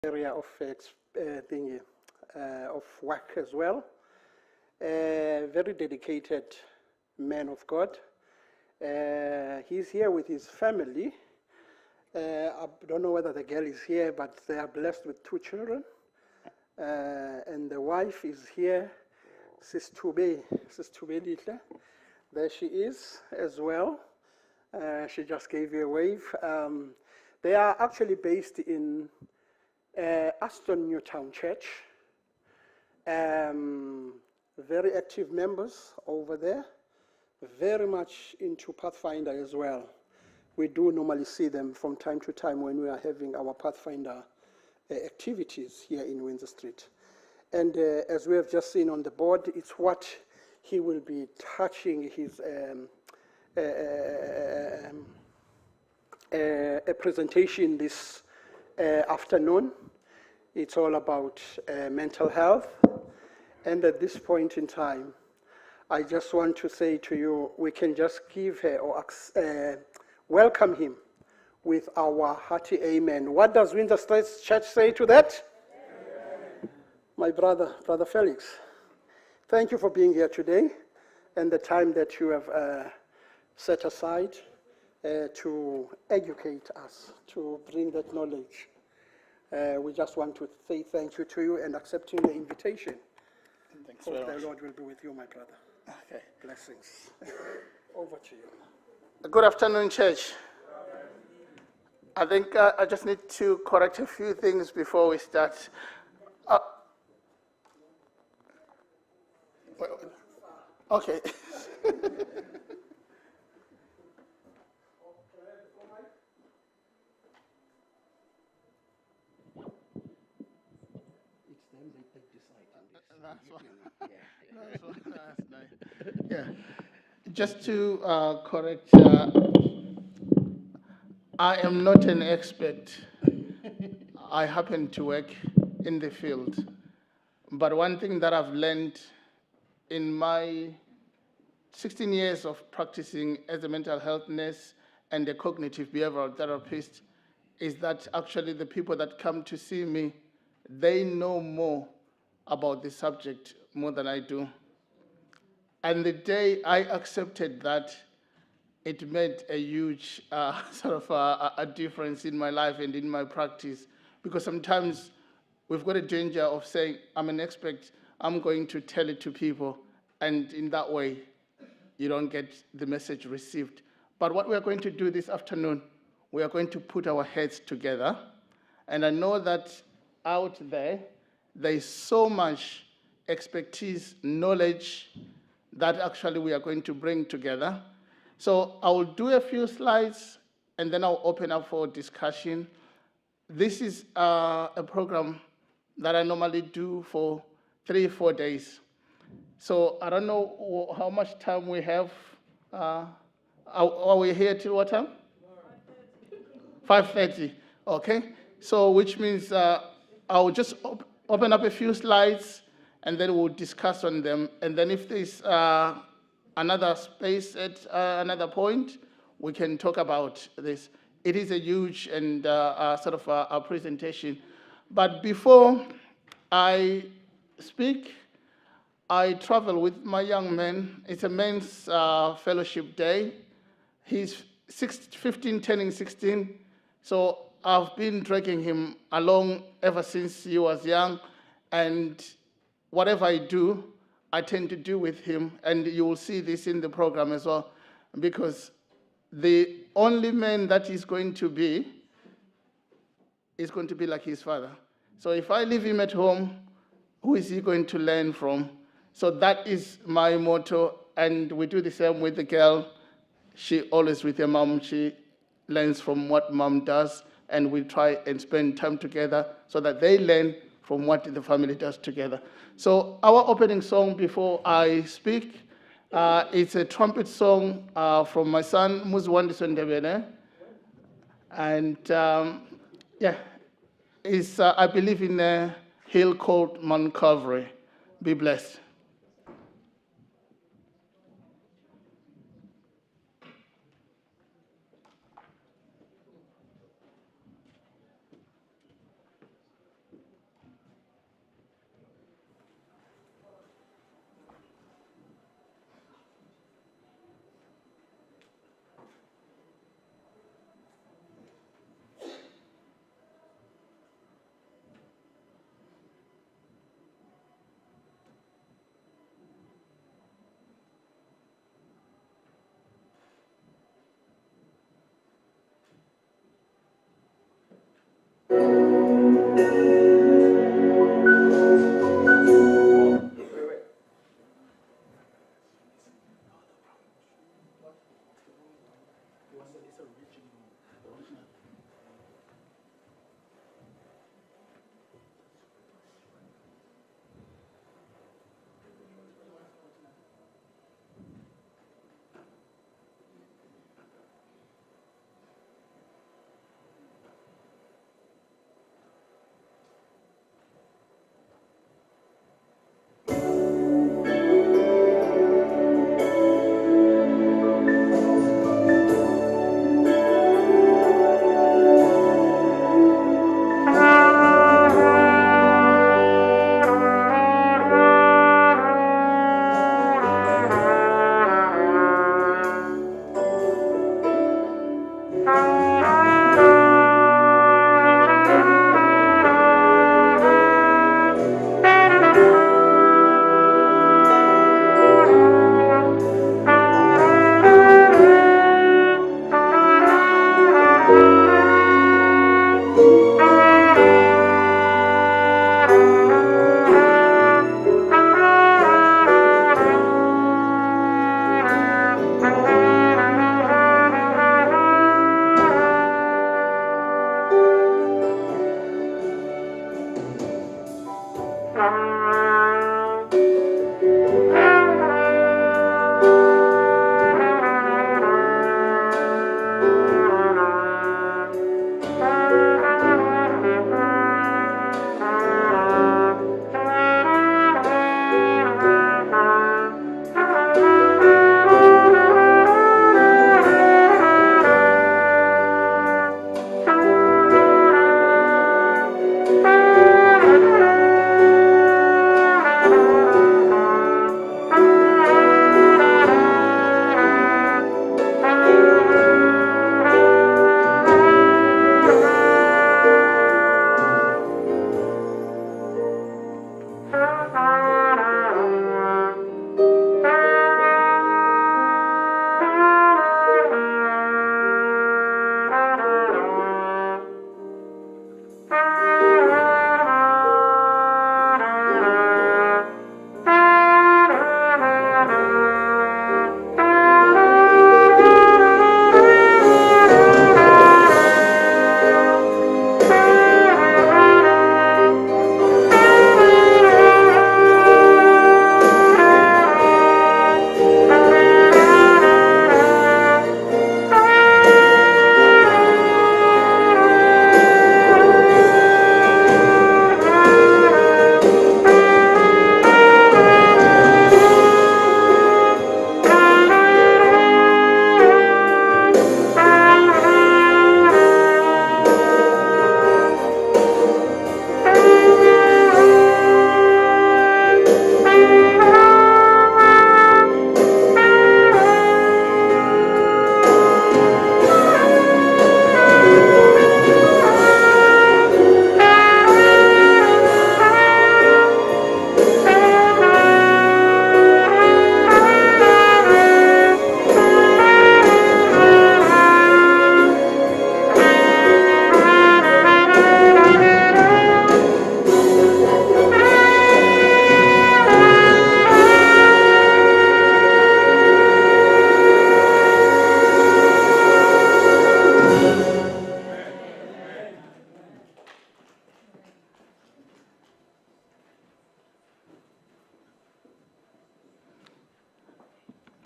area of of work as well. Very dedicated man of God. He's here with his family. I don't know whether the girl is here, but they are blessed with 2 children. And the wife is here, Sis Tube Litle. There she is as well. She just gave you a wave. They are actually based in Aston Newtown Church. Very active members over there. Very much into Pathfinder as well. We do normally see them from time to time when we are having our Pathfinder activities here in Windsor Street. And as we have just seen on the board, it's what he will be touching his a presentation this afternoon. It's all about mental health. And at this point in time, I just want to say to you, we can just give her or welcome him with our hearty amen. What does Windsor Street Church say to that? Amen. My brother Felix, thank you for being here today and the time that you have set aside to educate us, to bring that knowledge. We just want to say thank you to you and accepting the invitation. Thanks Hope very the much. Lord will be with you, my brother. Okay. Blessings. Over to you. Good afternoon, church. I think I just need to correct a few things before we start. Okay. That's nice. Yeah. Just to correct, I am not an expert. I happen to work in the field. But one thing that I've learned in my 16 years of practicing as a mental health nurse and a cognitive behavioral therapist is that actually the people that come to see me, they know more about the subject more than I do. And the day I accepted that, it made a huge a difference in my life and in my practice. Because sometimes we've got a danger of saying, I'm an expert, I'm going to tell it to people, and in that way, you don't get the message received. But what we are going to do this afternoon, we are going to put our heads together. And I know that out there is so much expertise, knowledge that actually we are going to bring together. So I will do a few slides and then I'll open up for discussion. This is a program that I normally do for 3-4 days. So I don't know how much time we have. Are we here till what time? 5:30. Okay. So which means I'll just open up a few slides and then we'll discuss on them. And then if there's another space at another point, we can talk about this. It is a huge and sort of a presentation. But before I speak, I travel with my young man. It's a men's fellowship day. He's 15, turning 16. So I've been dragging him along ever since he was young. And whatever I do, I tend to do with him. And you will see this in the program as well. Because the only man that he's going to be is going to be like his father. So if I leave him at home, who is he going to learn from? So that is my motto, and we do the same with the girl. She always with her mom, she learns from what mom does, and we try and spend time together so that they learn from what the family does together. So our opening song before I speak, it's a trumpet song from my son, Ndebele. And yeah, it's, I believe in a hill called Mount Calvary. Be blessed.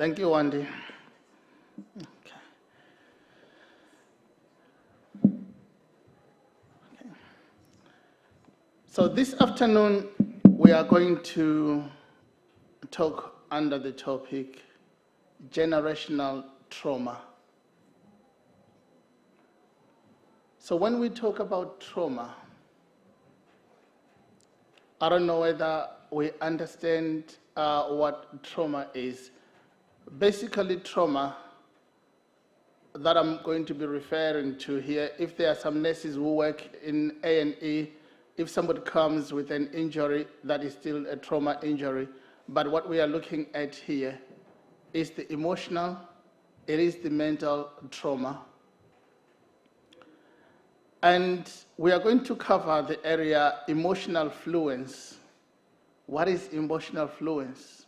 Thank you, Wendy. Okay. So this afternoon, we are going to talk under the topic generational trauma. So when we talk about trauma, I don't know whether we understand what trauma is. Basically, trauma that I'm going to be referring to here, if there are some nurses who work in A&E, if somebody comes with an injury, that is still a trauma injury. But what we are looking at here is the emotional, it is the mental trauma. And we are going to cover the area emotional fluence. What is emotional fluence?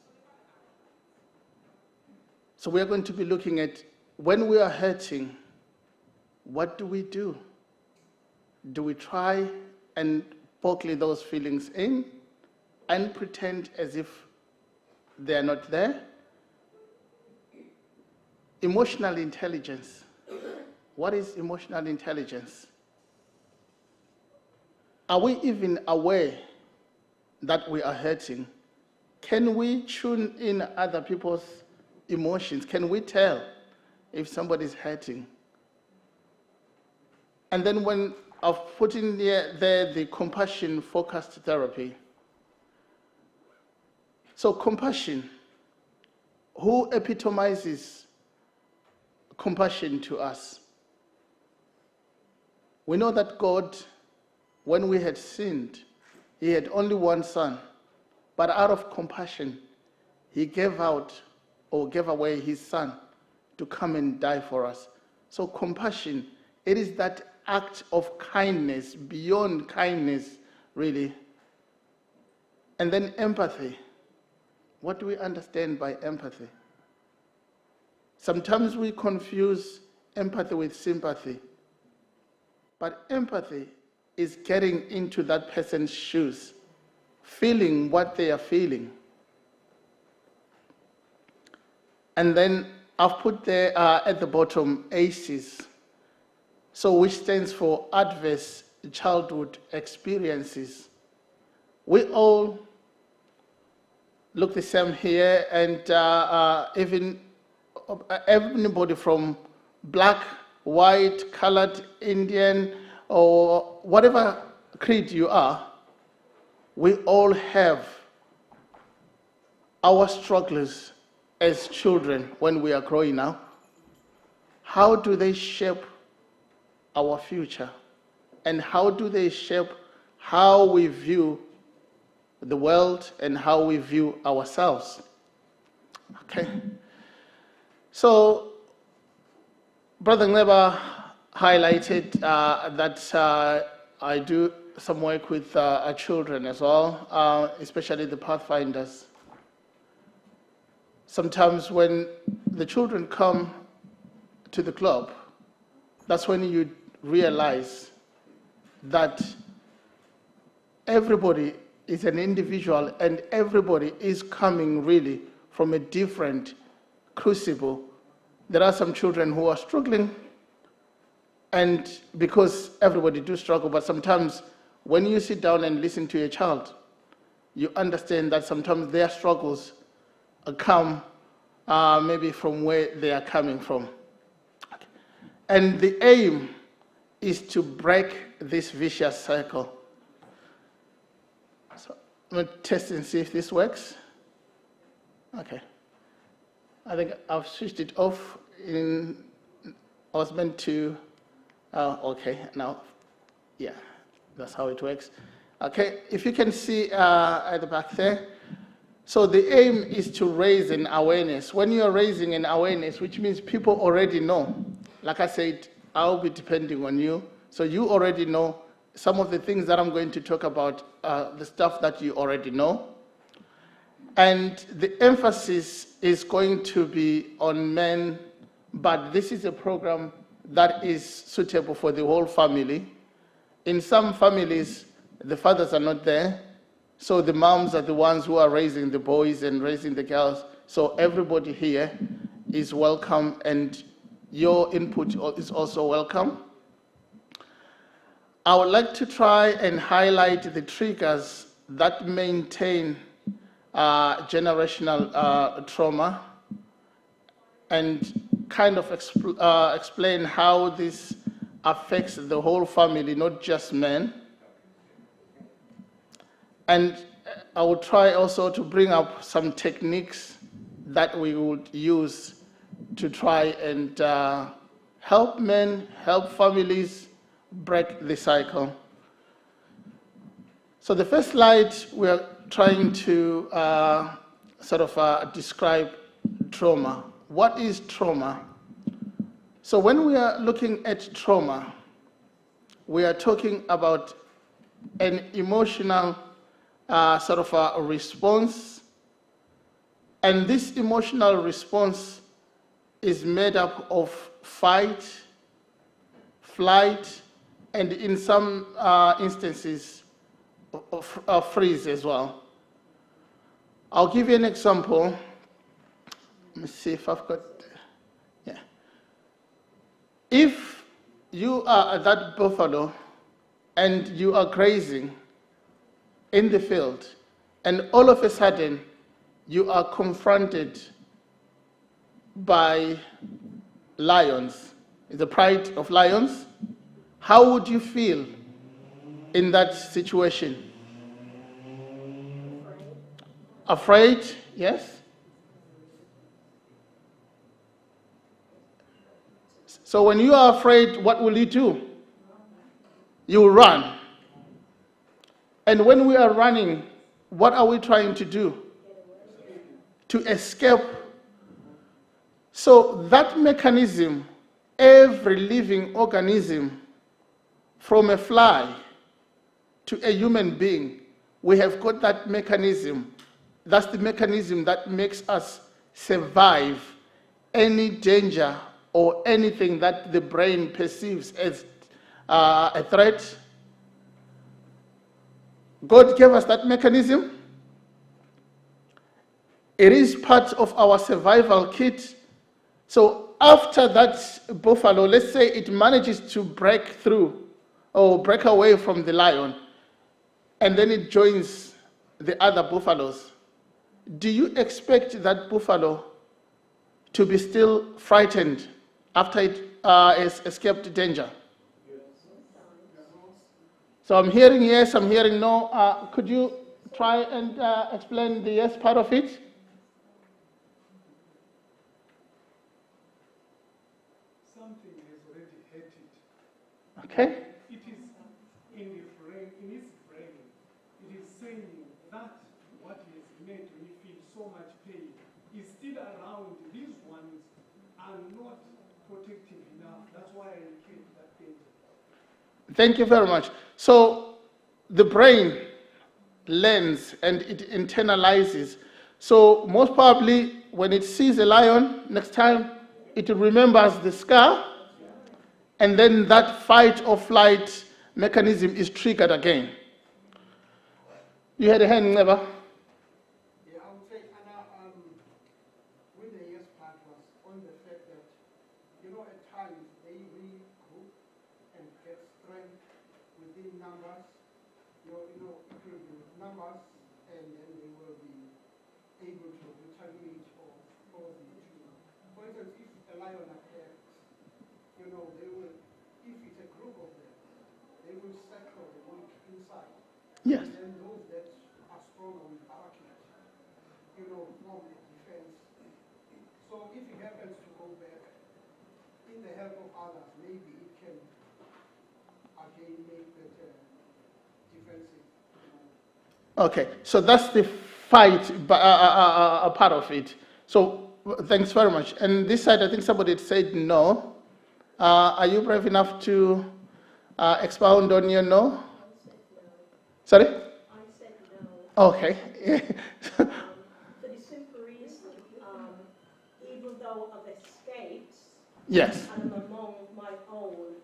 So we are going to be looking at when we are hurting, what do we do? Do we try and poke those feelings in and pretend as if they are not there? Emotional intelligence. What is emotional intelligence? Are we even aware that we are hurting? Can we tune in other people's emotions? Can we tell if somebody is hurting? And then when I've put in there the compassion-focused therapy. So compassion, who epitomizes compassion to us? We know that God, when we had sinned, he had only one son, but out of compassion, he gave away his son to come and die for us. So compassion, it is that act of kindness, beyond kindness, really. And then empathy. What do we understand by empathy? Sometimes we confuse empathy with sympathy. But empathy is getting into that person's shoes feeling what they are feeling. And then I've put there at the bottom ACEs, so which stands for Adverse Childhood Experiences. We all look the same here, and even everybody from black, white, colored, Indian, or whatever creed you are, we all have our struggles as children when we are growing up. How do they shape our future? And how do they shape how we view the world and how we view ourselves? Okay. So, Brother Ndebele highlighted that I do some work with children as well, especially the Pathfinders. Sometimes when the children come to the club, that's when you realize that everybody is an individual and everybody is coming really from a different crucible. There are some children who are struggling, and because everybody do struggle, but sometimes when you sit down and listen to a child, you understand that sometimes their struggles come maybe from where they are coming from. And the aim is to break this vicious cycle. So I'm going to test and see if this works. Okay. I think I've switched it off. I was meant to, okay, now, yeah, that's how it works. Okay, if you can see at the back there, so the aim is to raise an awareness. When you are raising an awareness, which means people already know, like I said, I'll be depending on you. So you already know some of the things that I'm going to talk about, the stuff that you already know. And the emphasis is going to be on men, but this is a program that is suitable for the whole family. In some families, the fathers are not there, so the moms are the ones who are raising the boys and raising the girls. So everybody here is welcome, and your input is also welcome. I would like to try and highlight the triggers that maintain generational trauma, and kind of explain how this affects the whole family, not just men. And I will try also to bring up some techniques that we would use to try and help men, help families break the cycle. So the first slide, we are trying to describe trauma. What is trauma? So when we are looking at trauma, we are talking about an emotional a response, and this emotional response is made up of fight, flight, and in some instances, of freeze as well. I'll give you an example. Let me see if I've got, yeah. If you are at that buffalo and you are grazing in the field, and all of a sudden you are confronted by lions, the pride of lions, how would you feel in that situation? Afraid, yes? So when you are afraid, what will you do? You run. And when we are running, what are we trying to do? To escape. So that mechanism, every living organism, from a fly to a human being, we have got that mechanism. That's the mechanism that makes us survive any danger or anything that the brain perceives as a threat. God gave us that mechanism. It is part of our survival kit. So after that buffalo, let's say it manages to break through or break away from the lion, and then it joins the other buffaloes. Do you expect that buffalo to be still frightened after it has escaped danger? So I'm hearing yes, I'm hearing no. Could you try and explain the yes part of it? Something has already hit it. Okay. It is in its brain. It is saying that what has made me feel so much pain is still around. These ones are not protective enough. That's why I came to that pain. Thank you very much. So the brain learns and it internalizes. So most probably when it sees a lion, next time it remembers the scar, and then that fight or flight mechanism is triggered again. You had a hand, Ndebele? Yeah, I would say, Anna, with the yes part was on the fact that, at times they regroup and get strength within numbers. It will be numbers, and then they will be able to retaliate or cause the issue. For instance, if a lion attacks, they will, if it's a group of them, they will circle the weak inside. Yes. And then those that are strong will barricade, form a defense. So if it happens to go back, in the help of others, maybe it can again make that defensive. Okay, so that's the fight part of it. So thanks very much. And this side, I think somebody said no. Are you brave enough to expound on your no? Sorry? I said no. Okay. For the simple reason, even though I've escaped, Yes. and I'm among my own,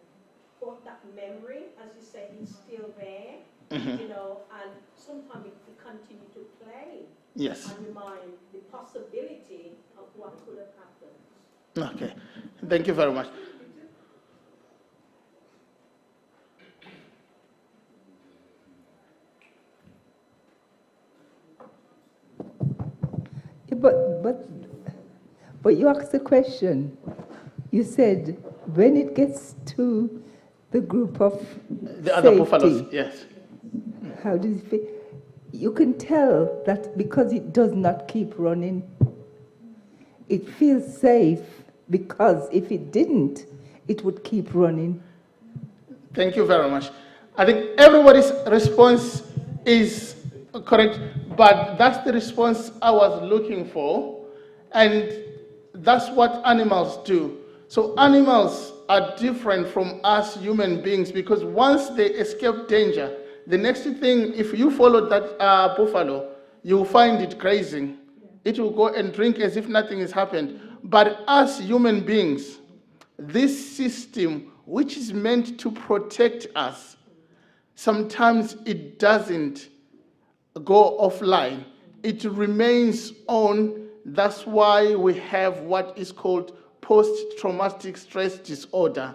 but that memory, as you say, is still there, and sometimes it continue to play Yes. and remind the possibility of what could have happened. Okay. Thank you very much. But you asked the question. You said when it gets to the group of The other buffaloes, yes. how does it feel? You can tell that because it does not keep running, it feels safe, because if it didn't, it would keep running. Thank you very much. I think everybody's response is correct, but that's the response I was looking for, and that's what animals do. So animals are different from us human beings, because once they escape danger, the next thing, if you follow that buffalo, you'll find it grazing. It will go and drink as if nothing has happened. But as human beings, this system, which is meant to protect us, sometimes it doesn't go offline. It remains on. That's why we have what is called post-traumatic stress disorder.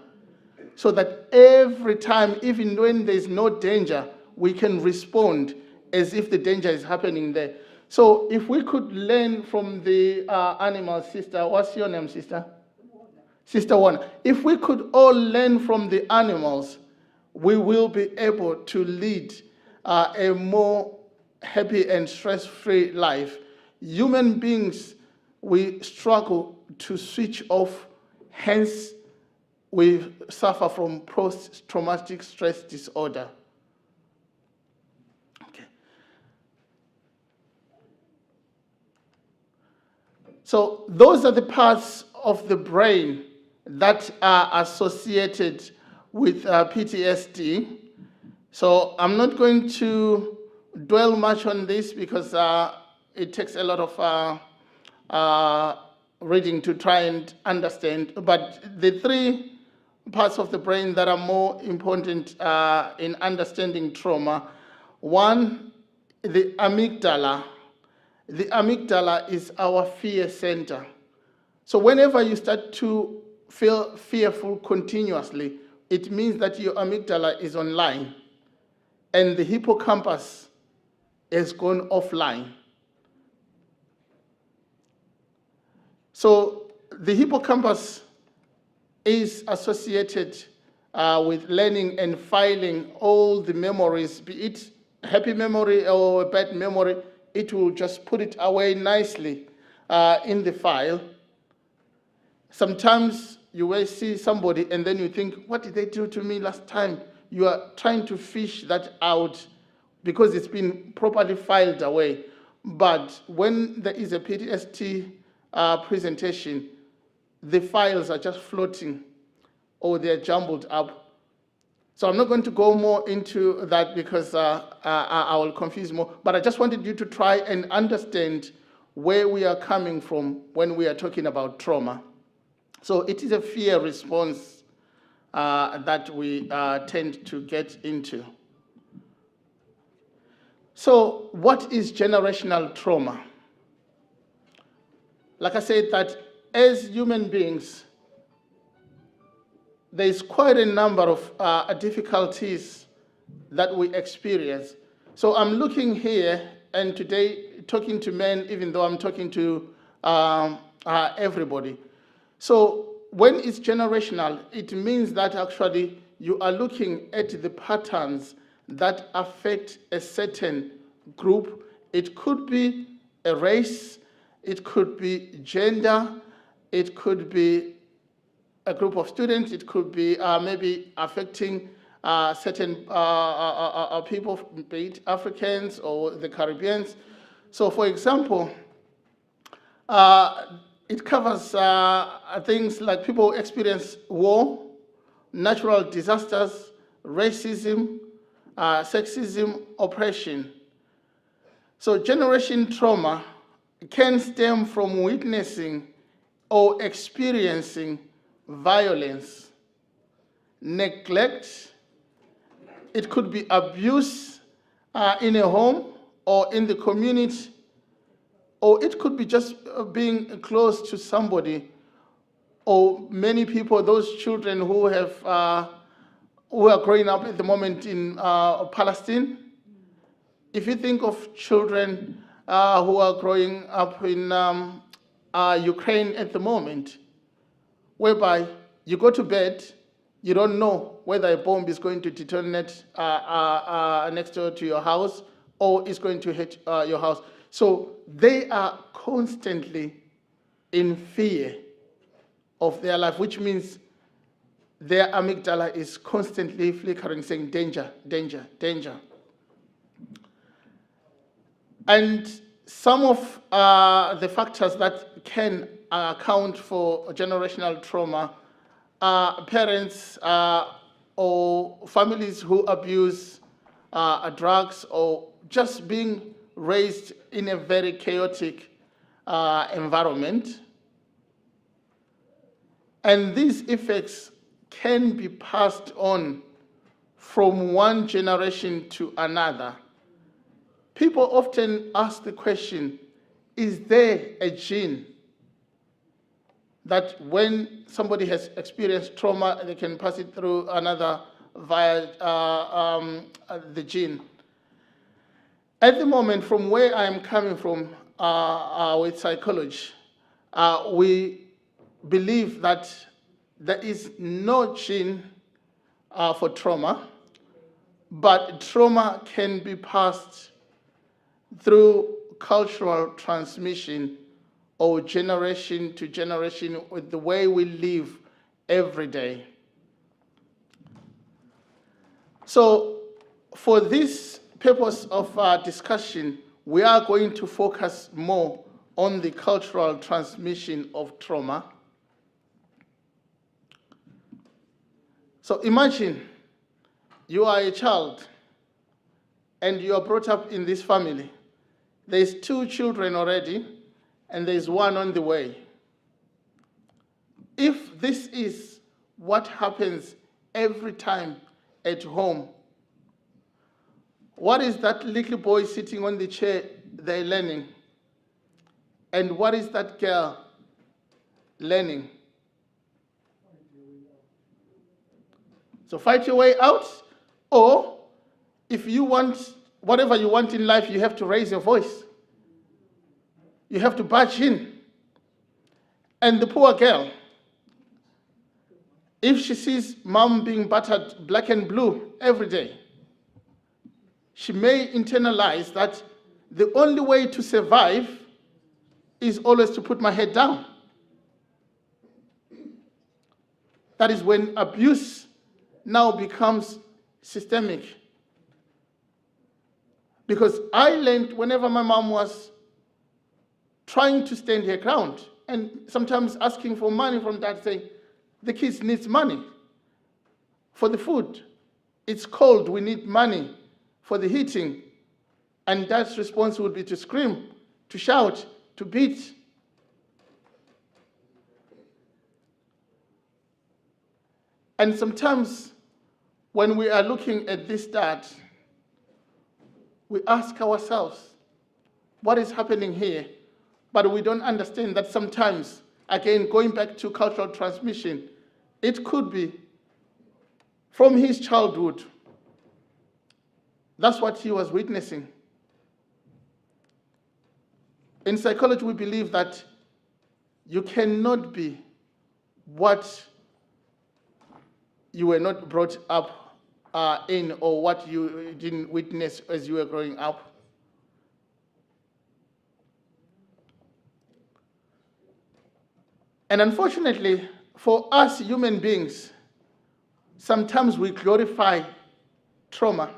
So that every time, even when there's no danger, we can respond as if the danger is happening there. So if we could learn from the animal, sister, what's your name, sister? Sister Warner. If we could all learn from the animals, we will be able to lead a more happy and stress-free life. Human beings, we struggle to switch off, hence we suffer from post-traumatic stress disorder. Okay. So those are the parts of the brain that are associated with PTSD. So I'm not going to dwell much on this because it takes a lot of reading to try and understand. But the three parts of the brain that are more important in understanding trauma. One the amygdala. The amygdala is our fear center. So whenever you start to feel fearful continuously, it means that your amygdala is online and the hippocampus has gone offline. So the hippocampus is associated with learning and filing all the memories, be it happy memory or a bad memory. It will just put it away nicely in the file. Sometimes you will see somebody and then you think, what did they do to me last time? You are trying to fish that out because it's been properly filed away. But when there is a PTSD presentation, the files are just floating or they're jumbled up. So I'm not going to go more into that because I will confuse more, but I just wanted you to try and understand where we are coming from when we are talking about trauma. So it is a fear response that we tend to get into. So what is generational trauma? Like I said, that as human beings, there is quite a number of difficulties that we experience. So I'm looking here, and today talking to men, even though I'm talking to everybody. So when it's generational, it means that actually you are looking at the patterns that affect a certain group. It could be a race, it could be gender, it could be a group of students, it could be maybe affecting certain people, be it Africans or the Caribbeans. So for example, it covers things like people experience war, natural disasters, racism, sexism, oppression. So generation trauma can stem from witnessing or experiencing violence, neglect. It could be abuse in a home or in the community, or it could be just being close to somebody, or many people, those children who have who are growing up at the moment in Palestine. If you think of children who are growing up in Ukraine at the moment, whereby you go to bed, you don't know whether a bomb is going to detonate next door to your house or is going to hit your house. So they are constantly in fear of their life, which means their amygdala is constantly flickering, saying danger, danger, danger. And some of the factors that can account for generational trauma are parents or families who abuse drugs, or just being raised in a very chaotic environment. And these effects can be passed on from one generation to another. People often ask the question, is there a gene that when somebody has experienced trauma, they can pass it through another via the gene? At the moment, from where I am coming from with psychology, we believe that there is no gene for trauma, but trauma can be passed through cultural transmission or generation to generation with the way we live every day. So for this purpose of discussion, we are going to focus more on the cultural transmission of trauma. So imagine you are a child and you are brought up in this family. There's 2 children already, and there's 1 on the way. If this is what happens every time at home, What is that little boy sitting on the chair they're learning? And what is that girl learning? So fight your way out, or if you want whatever you want in life, you have to raise your voice. You have to barge in. And the poor girl, if she sees mom being battered black and blue every day, she may internalize that the only way to survive is always to put my head down. That is when abuse now becomes systemic. Because I learned whenever my mom was trying to stand her ground and sometimes asking for money from dad, saying, the kids need money for the food. It's cold, we need money for the heating. And dad's response would be to scream, to shout, to beat. And sometimes when we are looking at this dad, we ask ourselves, what is happening here? But we don't understand that sometimes, again, going back to cultural transmission, it could be from his childhood. That's what he was witnessing. In psychology, we believe that you cannot be what you were not brought up in, or what you didn't witness as you were growing up. And unfortunately, for us human beings, sometimes we glorify trauma.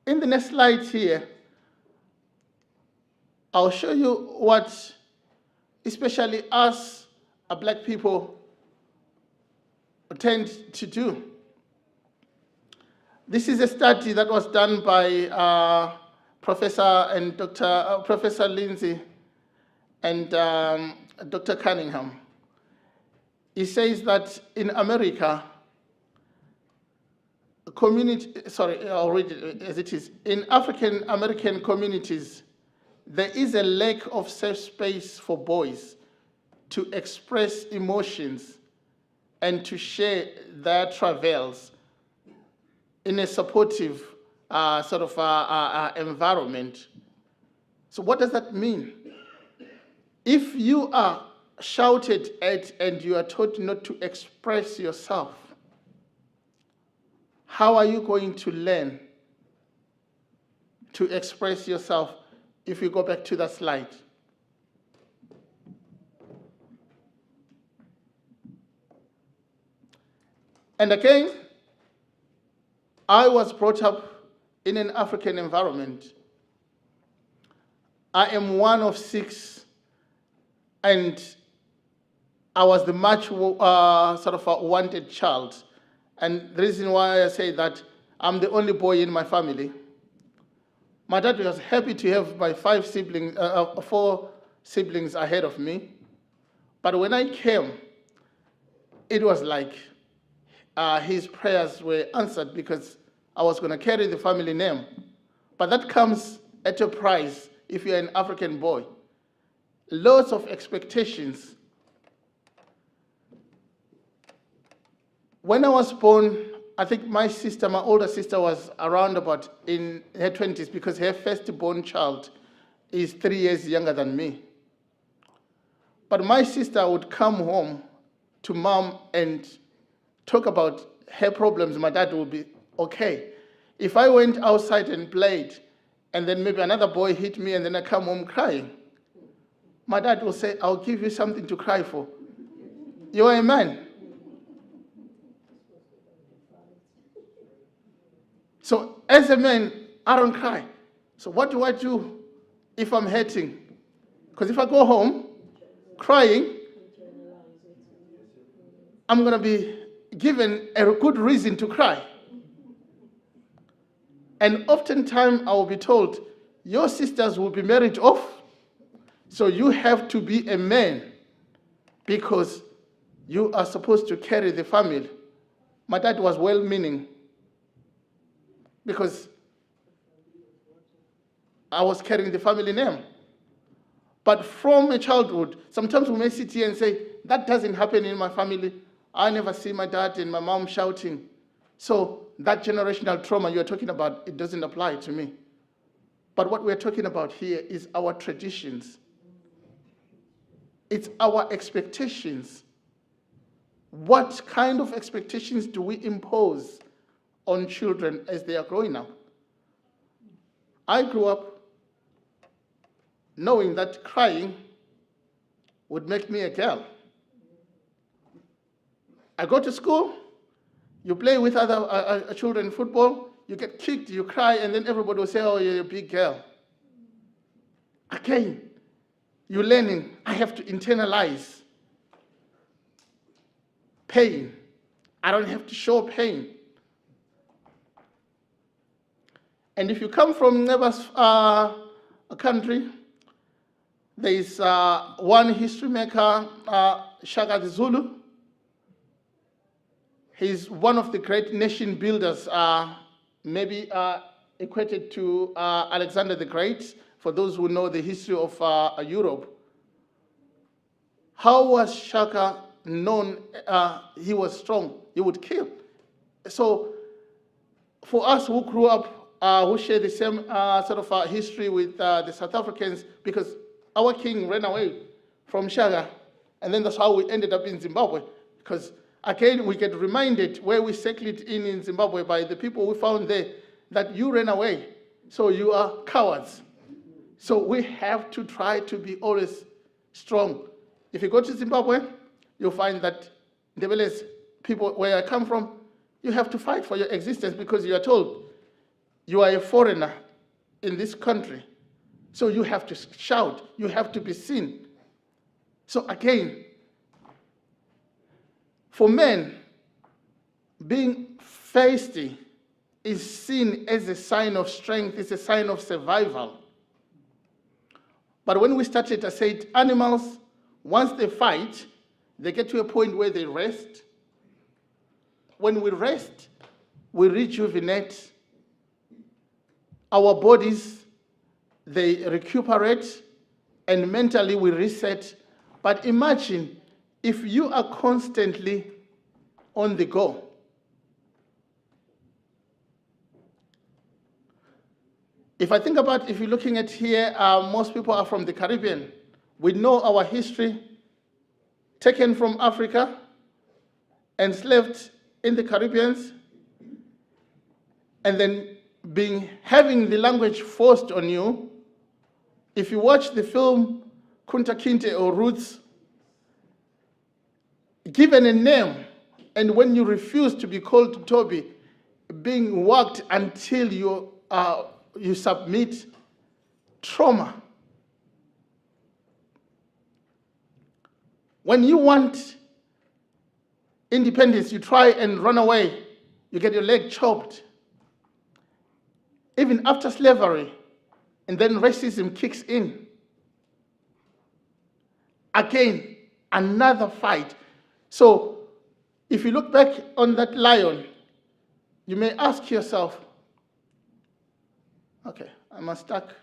In the next slide here, I'll show you what, especially us black people, tend to do. This is a study that was done by Professor Lindsay and Dr. Cunningham. He says that in America, I'll read it as it is. In African American communities, there is a lack of safe space for boys to express emotions and to share their travails in a supportive environment. So what does that mean? If you are shouted at and you are taught not to express yourself, how are you going to learn to express yourself? If you go back to that slide. And again, I was brought up in an African environment. I am one of 6, and I was the much wanted child. And the reason why I say that, I'm the only boy in my family. My dad was happy to have my 4 siblings ahead of me. But when I came, it was like his prayers were answered, because I was going to carry the family name. But that comes at a price if you're an African boy. Lots of expectations. When I was born, I think my older sister was around about in her 20s, because her firstborn child is 3 years younger than me. But my sister would come home to mom and talk about her problems. My dad would be okay. If I went outside and played, and then maybe another boy hit me, and then I come home crying, my dad will say, I'll give you something to cry for. You're a man. So as a man, I don't cry. So what do I do if I'm hurting? Because if I go home crying, I'm going to be given a good reason to cry. And oftentimes I will be told, your sisters will be married off, so you have to be a man because you are supposed to carry the family. My dad was well-meaning, because I was carrying the family name. But from a childhood, sometimes we may sit here and say, that doesn't happen in my family. I never see my dad and my mom shouting. So that generational trauma you're talking about, it doesn't apply to me. But what we're talking about here is our traditions. It's our expectations. What kind of expectations do we impose on children as they are growing up? I grew up knowing that crying would make me a girl. I go to school, you play with other children in football, you get kicked, you cry, and then everybody will say, oh, you're a big girl. Again, you're learning, I have to internalize pain. I don't have to show pain. And if you come from Ndebe's country, there is one history maker, Shaka the Zulu. He's one of the great nation builders, maybe equated to Alexander the Great, for those who know the history of Europe. How was Shaka known? He was strong, he would kill. So for us who grew up, who share the same sort of history with the South Africans, because our king ran away from Shaka, and then that's how we ended up in Zimbabwe, because again, we get reminded where we settled in Zimbabwe by the people we found there, that you ran away, so you are cowards. So we have to try to be always strong. If you go to Zimbabwe, you'll find that Ndebele's people, where I come from, you have to fight for your existence because you are told you are a foreigner in this country. So you have to shout, you have to be seen. So again, for men, being feisty is seen as a sign of strength, it's a sign of survival. But when we started, I said, animals, once they fight, they get to a point where they rest. When we rest, we rejuvenate. Our bodies, they recuperate, and mentally we reset. But imagine if you are constantly on the go. If I think about, if you're looking at here, most people are from the Caribbean. We know our history, taken from Africa, enslaved in the Caribbeans, and then having the language forced on you. If you watch the film Kunta Kinte or Roots, given a name, and when you refuse to be called Toby, being worked until you submit, trauma. When you want independence, you try and run away, you get your leg chopped. Even after slavery, and then racism kicks in. Again, another fight. So, if you look back on that lion, you may ask yourself, okay, I'm stuck.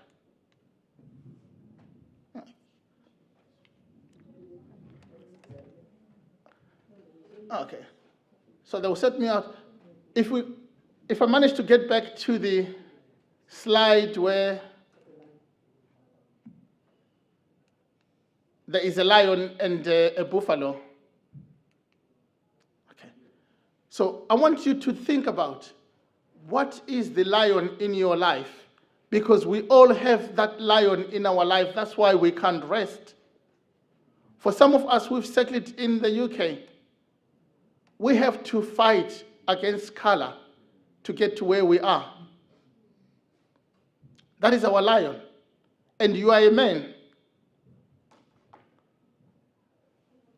Okay, so they will set me out. If I manage to get back to the slide where there is a lion and a buffalo. Okay, so I want you to think about what is the lion in your life, because we all have that lion in our life. That's why we can't rest. For some of us who've settled in the UK, we have to fight against color to get to where we are. That is our lion. And you are a man.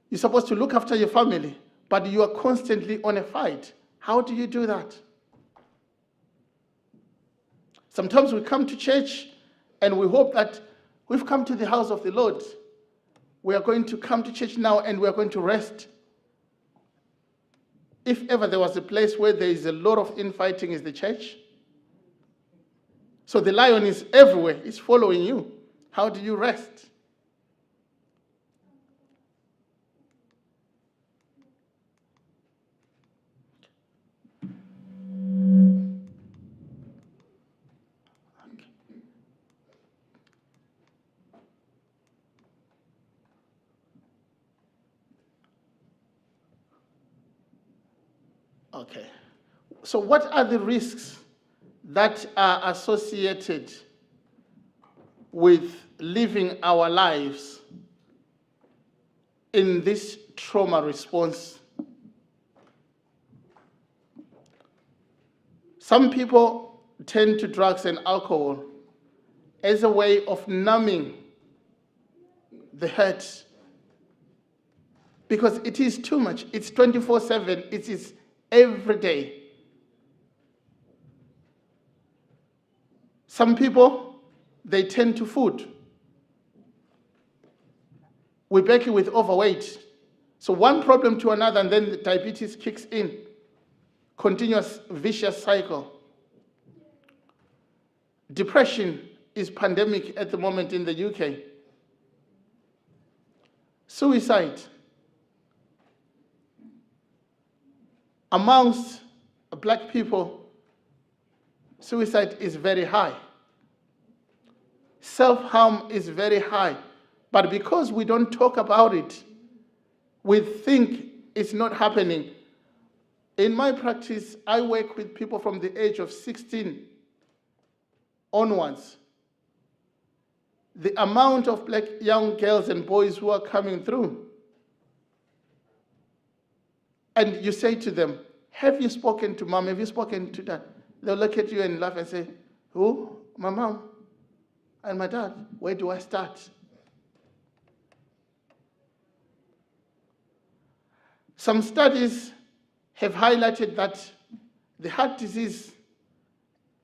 You're supposed to look after your family, but you are constantly on a fight. How do you do that? Sometimes we come to church and we hope that we've come to the house of the Lord. We are going to come to church now and we are going to rest. If ever there was a place where there is a lot of infighting, is the church. So the lion is everywhere, it's following you. How do you rest? Okay. So what are the risks that are associated with living our lives in this trauma response? Some people turn to drugs and alcohol as a way of numbing the hurt, because it is too much. It's 24/7. It is every day. Some people, they turn to food. We back with overweight. So one problem to another, and then the diabetes kicks in. Continuous vicious cycle. Depression is pandemic at the moment in the UK. Suicide. Amongst black people, suicide is very high. Self-harm is very high. But because we don't talk about it, we think it's not happening. In my practice, I work with people from the age of 16 onwards. The amount of black young girls and boys who are coming through, and you say to them, have you spoken to mom? Have you spoken to dad? They'll look at you and laugh and say, who? My mom and my dad. Where do I start? Some studies have highlighted that the heart disease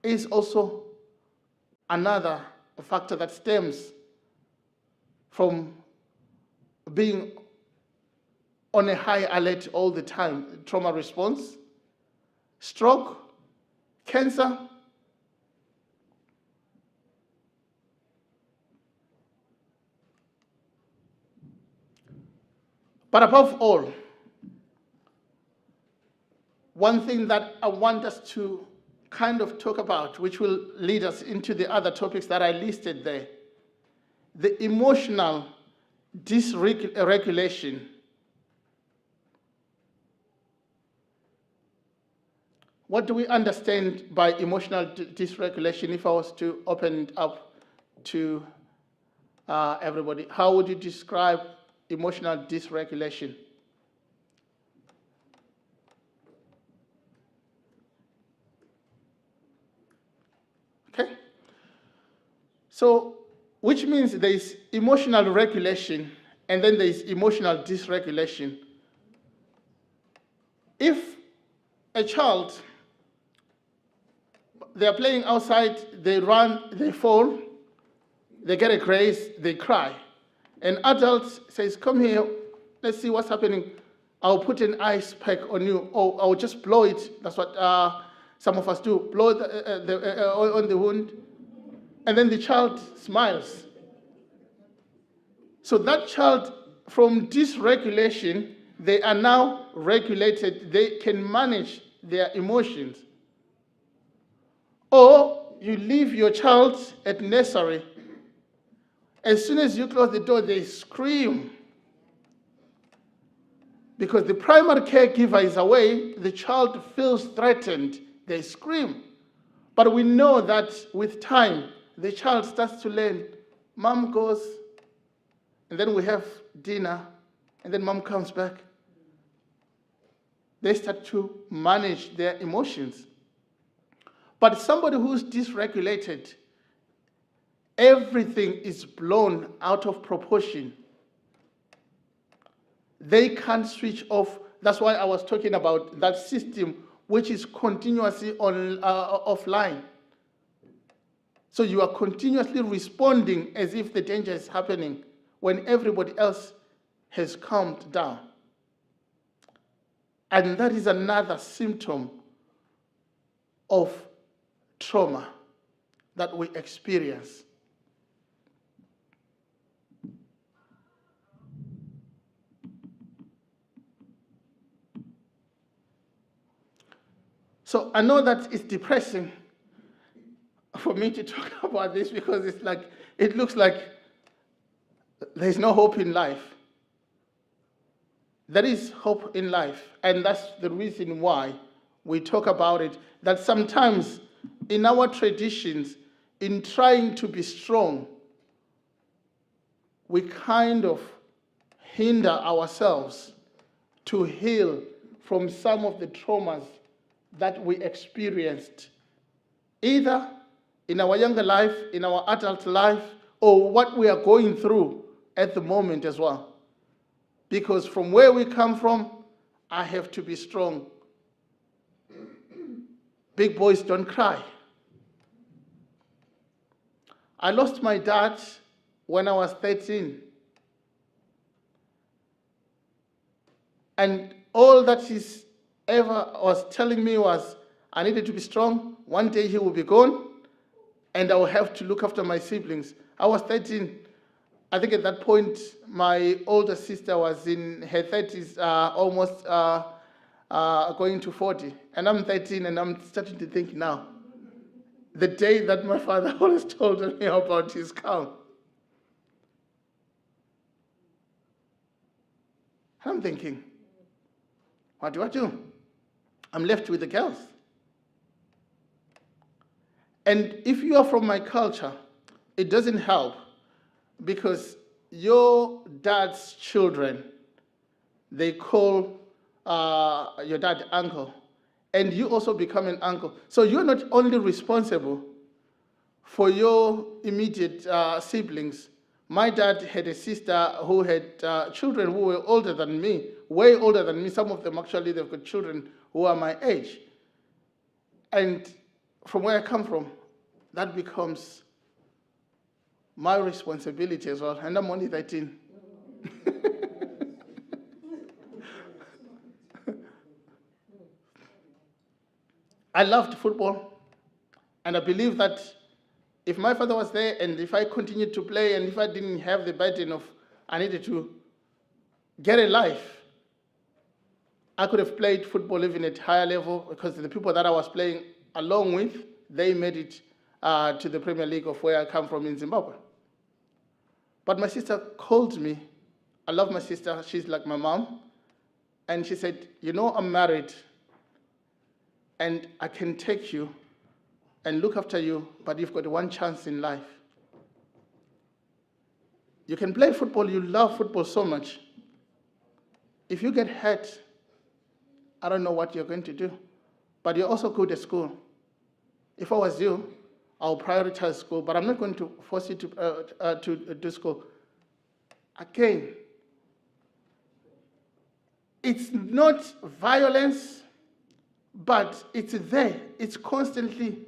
is also another factor that stems from being on a high alert all the time. Trauma response, stroke, cancer. But above all, one thing that I want us to kind of talk about, which will lead us into the other topics that I listed there, the emotional dysregulation. What do we understand by emotional dysregulation? If I was to open it up to everybody, how would you describe emotional dysregulation? Okay? So, which means there is emotional regulation and then there is emotional dysregulation. If a child, they're playing outside, they run, they fall, they get a graze, they cry. An adult says, come here, let's see what's happening. I'll put an ice pack on you, or I'll just blow it. That's what some of us do, blow on the wound, and then the child smiles. So that child, from dysregulation, they are now regulated. They can manage their emotions. Or you leave your child at nursery. As soon as you close the door, they scream. Because the primary caregiver is away, the child feels threatened. They scream. But we know that with time, the child starts to learn. Mom goes, and then we have dinner, and then mom comes back. They start to manage their emotions. But somebody who's dysregulated, everything is blown out of proportion. They can't switch off. That's why I was talking about that system which is continuously offline. So you are continuously responding as if the danger is happening when everybody else has calmed down. And that is another symptom of trauma that we experience. So I know that it's depressing for me to talk about this because it looks like there's no hope in life. There is hope in life, and that's the reason why we talk about it, that sometimes in our traditions, in trying to be strong, we kind of hinder ourselves to heal from some of the traumas that we experienced, either in our younger life, in our adult life, or what we are going through at the moment as well. Because from where we come from, I have to be strong. Big boys don't cry. I lost my dad when I was 13. And all that he's ever was telling me was, I needed to be strong. One day he will be gone, and I will have to look after my siblings. I was 13. I think at that point, my older sister was in her 30s, almost going to 40. And I'm 13, and I'm starting to think now, the day that my father always told me about his cow. I'm thinking, what do I do? I'm left with the girls. And if you are from my culture, it doesn't help, because your dad's children, they call your dad uncle, and you also become an uncle. So you're not only responsible for your immediate siblings. My dad had a sister who had children who were older than me, way older than me. Some of them actually, they've got children who are my age. And from where I come from, that becomes my responsibility as well. And I'm only 13. I loved football, and I believe that if my father was there and if I continued to play and if I didn't have the burden of I needed to get a life, I could have played football even at higher level, because the people that I was playing along with, they made it to the Premier League of where I come from in Zimbabwe. But my sister called me. I love my sister. She's like my mom. And she said, you know, I'm married, and I can take you and look after you, but you've got one chance in life. You can play football, you love football so much. If you get hurt, I don't know what you're going to do, but you're also good at school. If I was you, I'll prioritize school, but I'm not going to force you to do school. Again, it's not violence, but it's there. It's constantly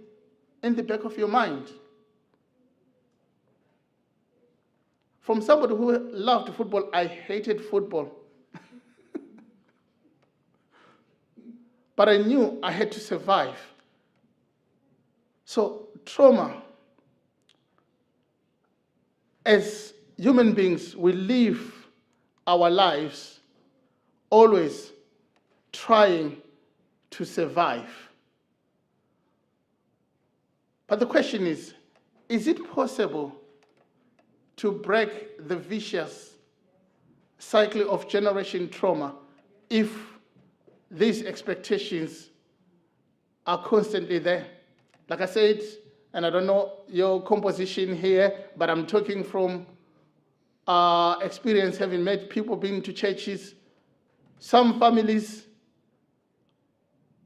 in the back of your mind. From somebody who loved football, I hated football. But I knew I had to survive. So trauma, as human beings, we live our lives always trying to survive. But the question is it possible to break the vicious cycle of generation trauma if these expectations are constantly there? Like I said, and I don't know your composition here, but I'm talking from experience, having met people being to churches. Some families,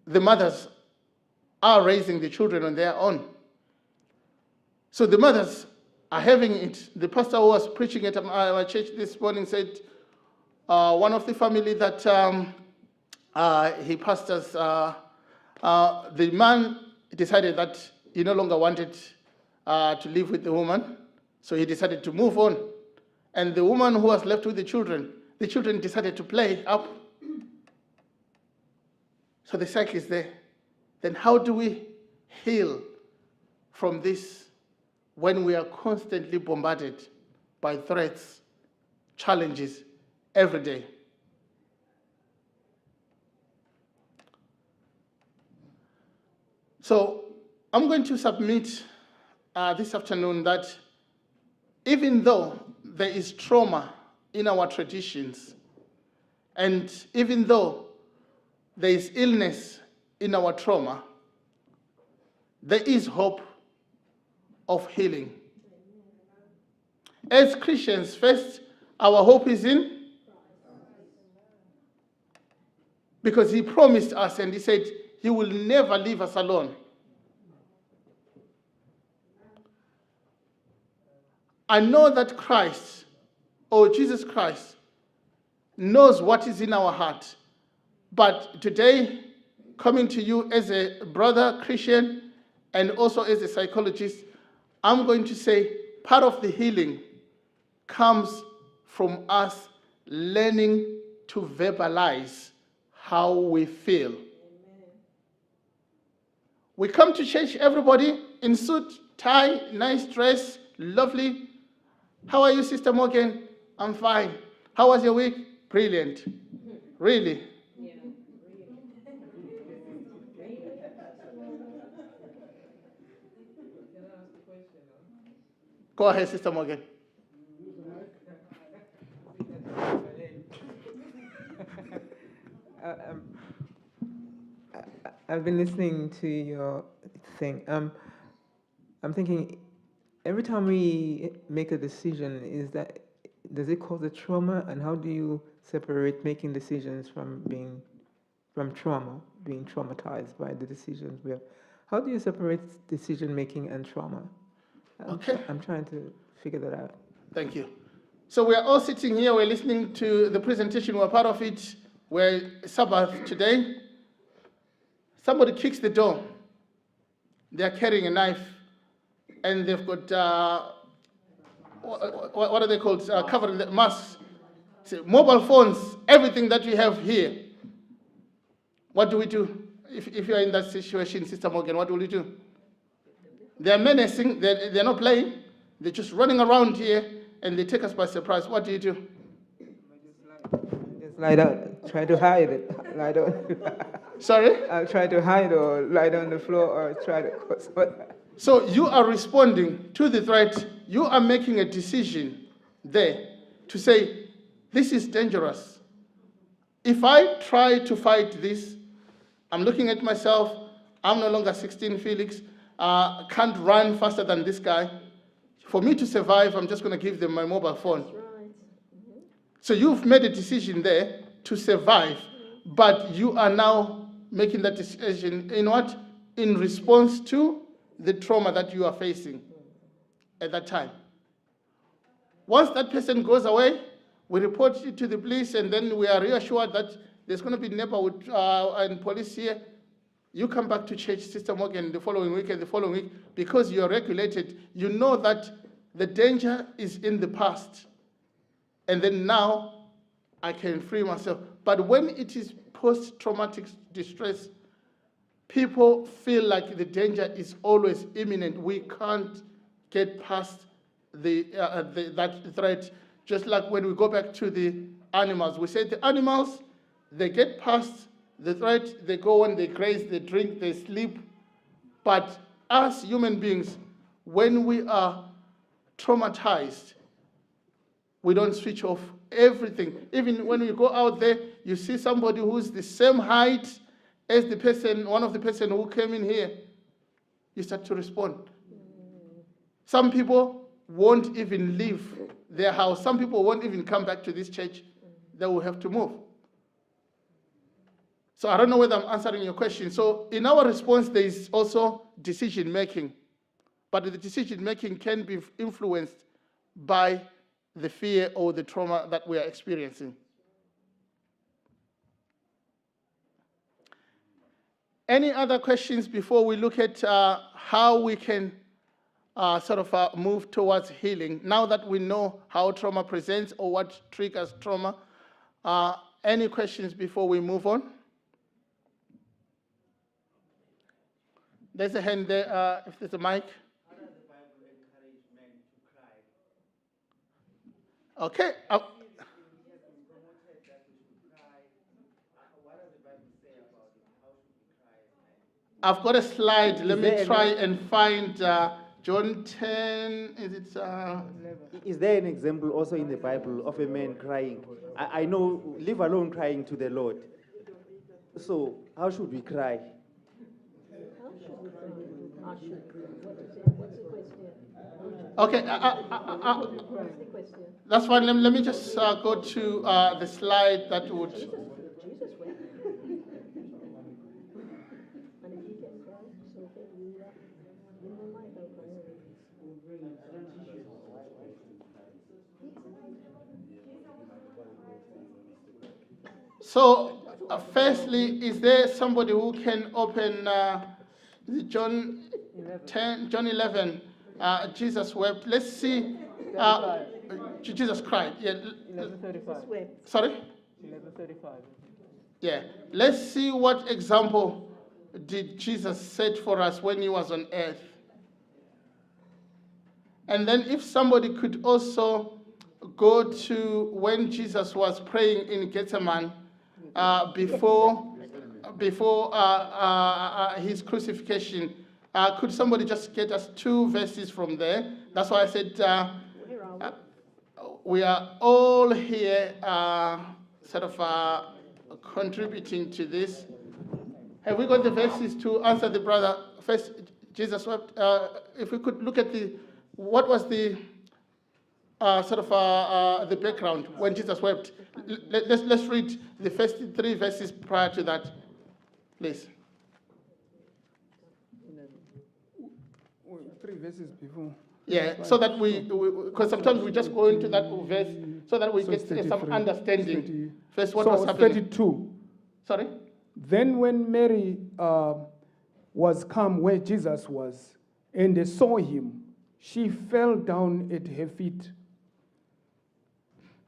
the mothers are raising the children on their own. So the mothers are having it. The pastor who was preaching at my church this morning said one of the family that he pastors, the man decided that he no longer wanted to live with the woman, so he decided to move on. And the woman who was left with the children decided to play up. So the cycle is there. Then how do we heal from this when we are constantly bombarded by threats, challenges every day. So I'm going to submit this afternoon that even though there is trauma in our traditions, and even though there is illness in our trauma, there is hope of healing. As Christians, first, our hope is in, because he promised us and he said he will never leave us alone. I know that Christ, or Jesus Christ, knows what is in our heart. But today, coming to you as a brother Christian and also as a psychologist, I'm going to say part of the healing comes from us learning to verbalize how we feel. Amen. We come to church, everybody in suit, tie, nice dress, lovely. How are you, Sister Morgan? I'm fine. How was your week? Brilliant. Really? Yeah. Go ahead, Sister Morgan. I've been listening to your thing. I'm thinking, every time we make a decision, does it cause a trauma? And how do you separate making decisions from trauma, being traumatized by the decisions we have? How do you separate decision making and trauma? Okay. I'm trying to figure that out. Thank you. So we are all sitting here, we're listening to the presentation, we're part of it. We're Sabbath today. Somebody kicks the door. They're carrying a knife, and they've got, what are they called? Covering the masks. So mobile phones, everything that we have here. What do we do? If you're in that situation, Sister Morgan, what will you do? They're menacing, they're not playing, they're just running around here, and they take us by surprise. What do you do? Just lie down, try to hide it, lie down. Sorry? I'll try to hide or lie down on the floor or try to... So you are responding to the threat, you are making a decision there to say, this is dangerous. If I try to fight this, I'm looking at myself, I'm no longer 16, Felix, can't run faster than this guy. For me to survive, I'm just going to give them my mobile phone. That's right. Mm-hmm. So you've made a decision there to survive, but you are now making that decision in what? In response to the trauma that you are facing at that time. Once that person goes away, we report it to the police, and then we are reassured that there's going to be neighborhood and police here. You come back to church, Sister Morgan, the following week and the following week, because you are regulated. You know that the danger is in the past, and then now I can free myself. But when it is post-traumatic distress, people feel like the danger is always imminent. We can't get past that threat. Just like when we go back to the animals, we say the animals, they get past the threat, they go on, they graze, they drink, they sleep. But us human beings, when we are traumatized, we don't switch off everything. Even when we go out there, you see somebody who's the same height as the person, one of the person who came in here, you start to respond. Some people won't even leave their house. Some people won't even come back to this church. They will have to move. So I don't know whether I'm answering your question. So in our response, there is also decision making. But the decision making can be influenced by the fear or the trauma that we are experiencing. Any other questions before we look at how we can move towards healing? Now that we know how trauma presents or what triggers trauma, any questions before we move on? There's a hand there, if there's a mic. How does the Bible encourage Okay. I've got a slide. Let me try and find John 10. Is it? Is there an example also in the Bible of a man crying? I know, leave alone crying to the Lord. So, how should we cry? Okay. That's fine. Let me just go to the slide that would. So, firstly, is there somebody who can open John 10, John 11? Jesus wept. Let's see. Jesus cried. Yeah. 11:35. Sorry? 11:35. Yeah. Let's see what example did Jesus set for us when he was on earth. And then if somebody could also go to when Jesus was praying in Gethsemane before his crucifixion. Could somebody just get us 2 verses from there? That's why I said we are all here sort of contributing to this. Have we got the verses to answer the brother? First, Jesus wept. If we could look at what was the the background when Jesus wept. Let's read the first 3 verses prior to that, please. 3 verses before. Yeah, so that because sometimes we just go into that verse so that we get some understanding. First, what was happening? 32. Sorry? Then when Mary was come where Jesus was, and they saw him, she fell down at her feet.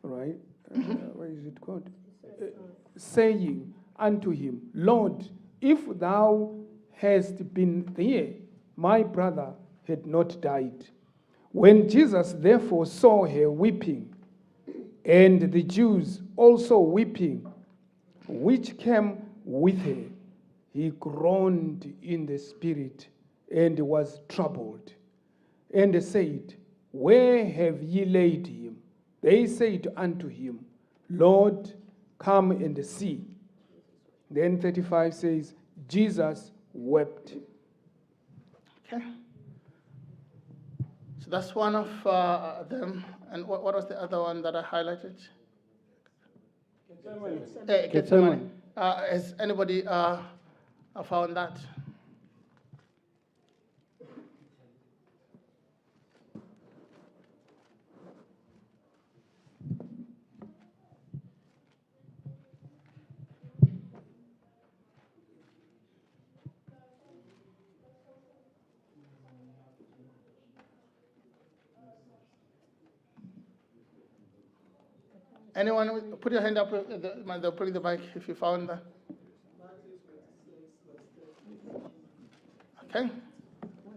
Right? Where is it called? Saying unto him, Lord, if thou hadst been there, my brother had not died. When Jesus therefore saw her weeping, and the Jews also weeping, which came with her, he groaned in the spirit and was troubled, and said, Where have ye laid him? They said unto him, Lord, come and see. Then 35 says, Jesus wept. Okay. So that's one of them. And what was the other one that I highlighted? Gethsemane. Has anybody found that? Anyone, put your hand up, they'll bring the mic if you found that. Okay.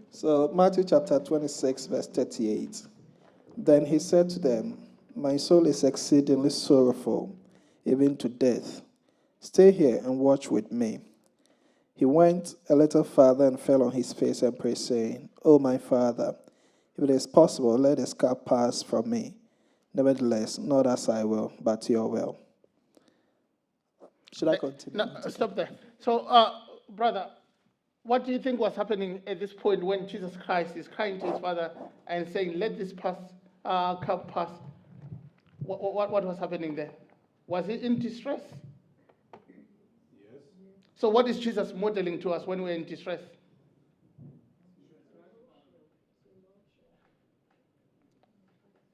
So Matthew chapter 26, verse 38. Then he said to them, My soul is exceedingly sorrowful, even to death. Stay here and watch with me. He went a little farther and fell on his face and prayed, saying, O my Father, if it is possible, let this cup pass from me. Nevertheless, not as I will, but your will. Should I continue? No, stop there. So, brother, what do you think was happening at this point when Jesus Christ is crying to his Father and saying, let this cup pass? What was happening there? Was he in distress? Yes. So what is Jesus modeling to us when we're in distress?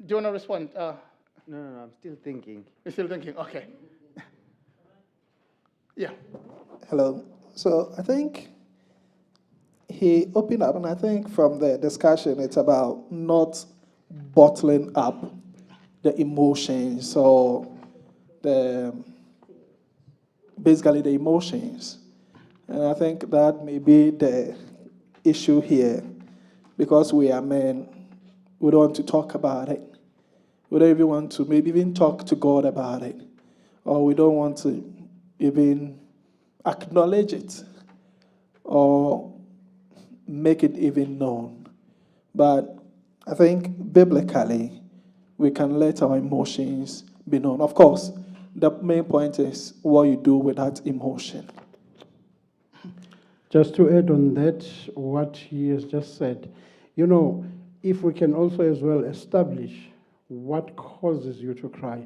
Do you want to respond? No, I'm still thinking. You're still thinking? Okay. Yeah. Hello. So I think he opened up, and I think from the discussion, it's about not bottling up the emotions or basically the emotions. And I think that may be the issue here, because we are men, we don't want to talk about it. We don't even want to maybe even talk to God about it, or we don't want to even acknowledge it or make it even known. But I think biblically, we can let our emotions be known. Of course, the main point is what you do with that emotion. Just to add on that, what he has just said, you know, if we can also as well establish what causes you to cry,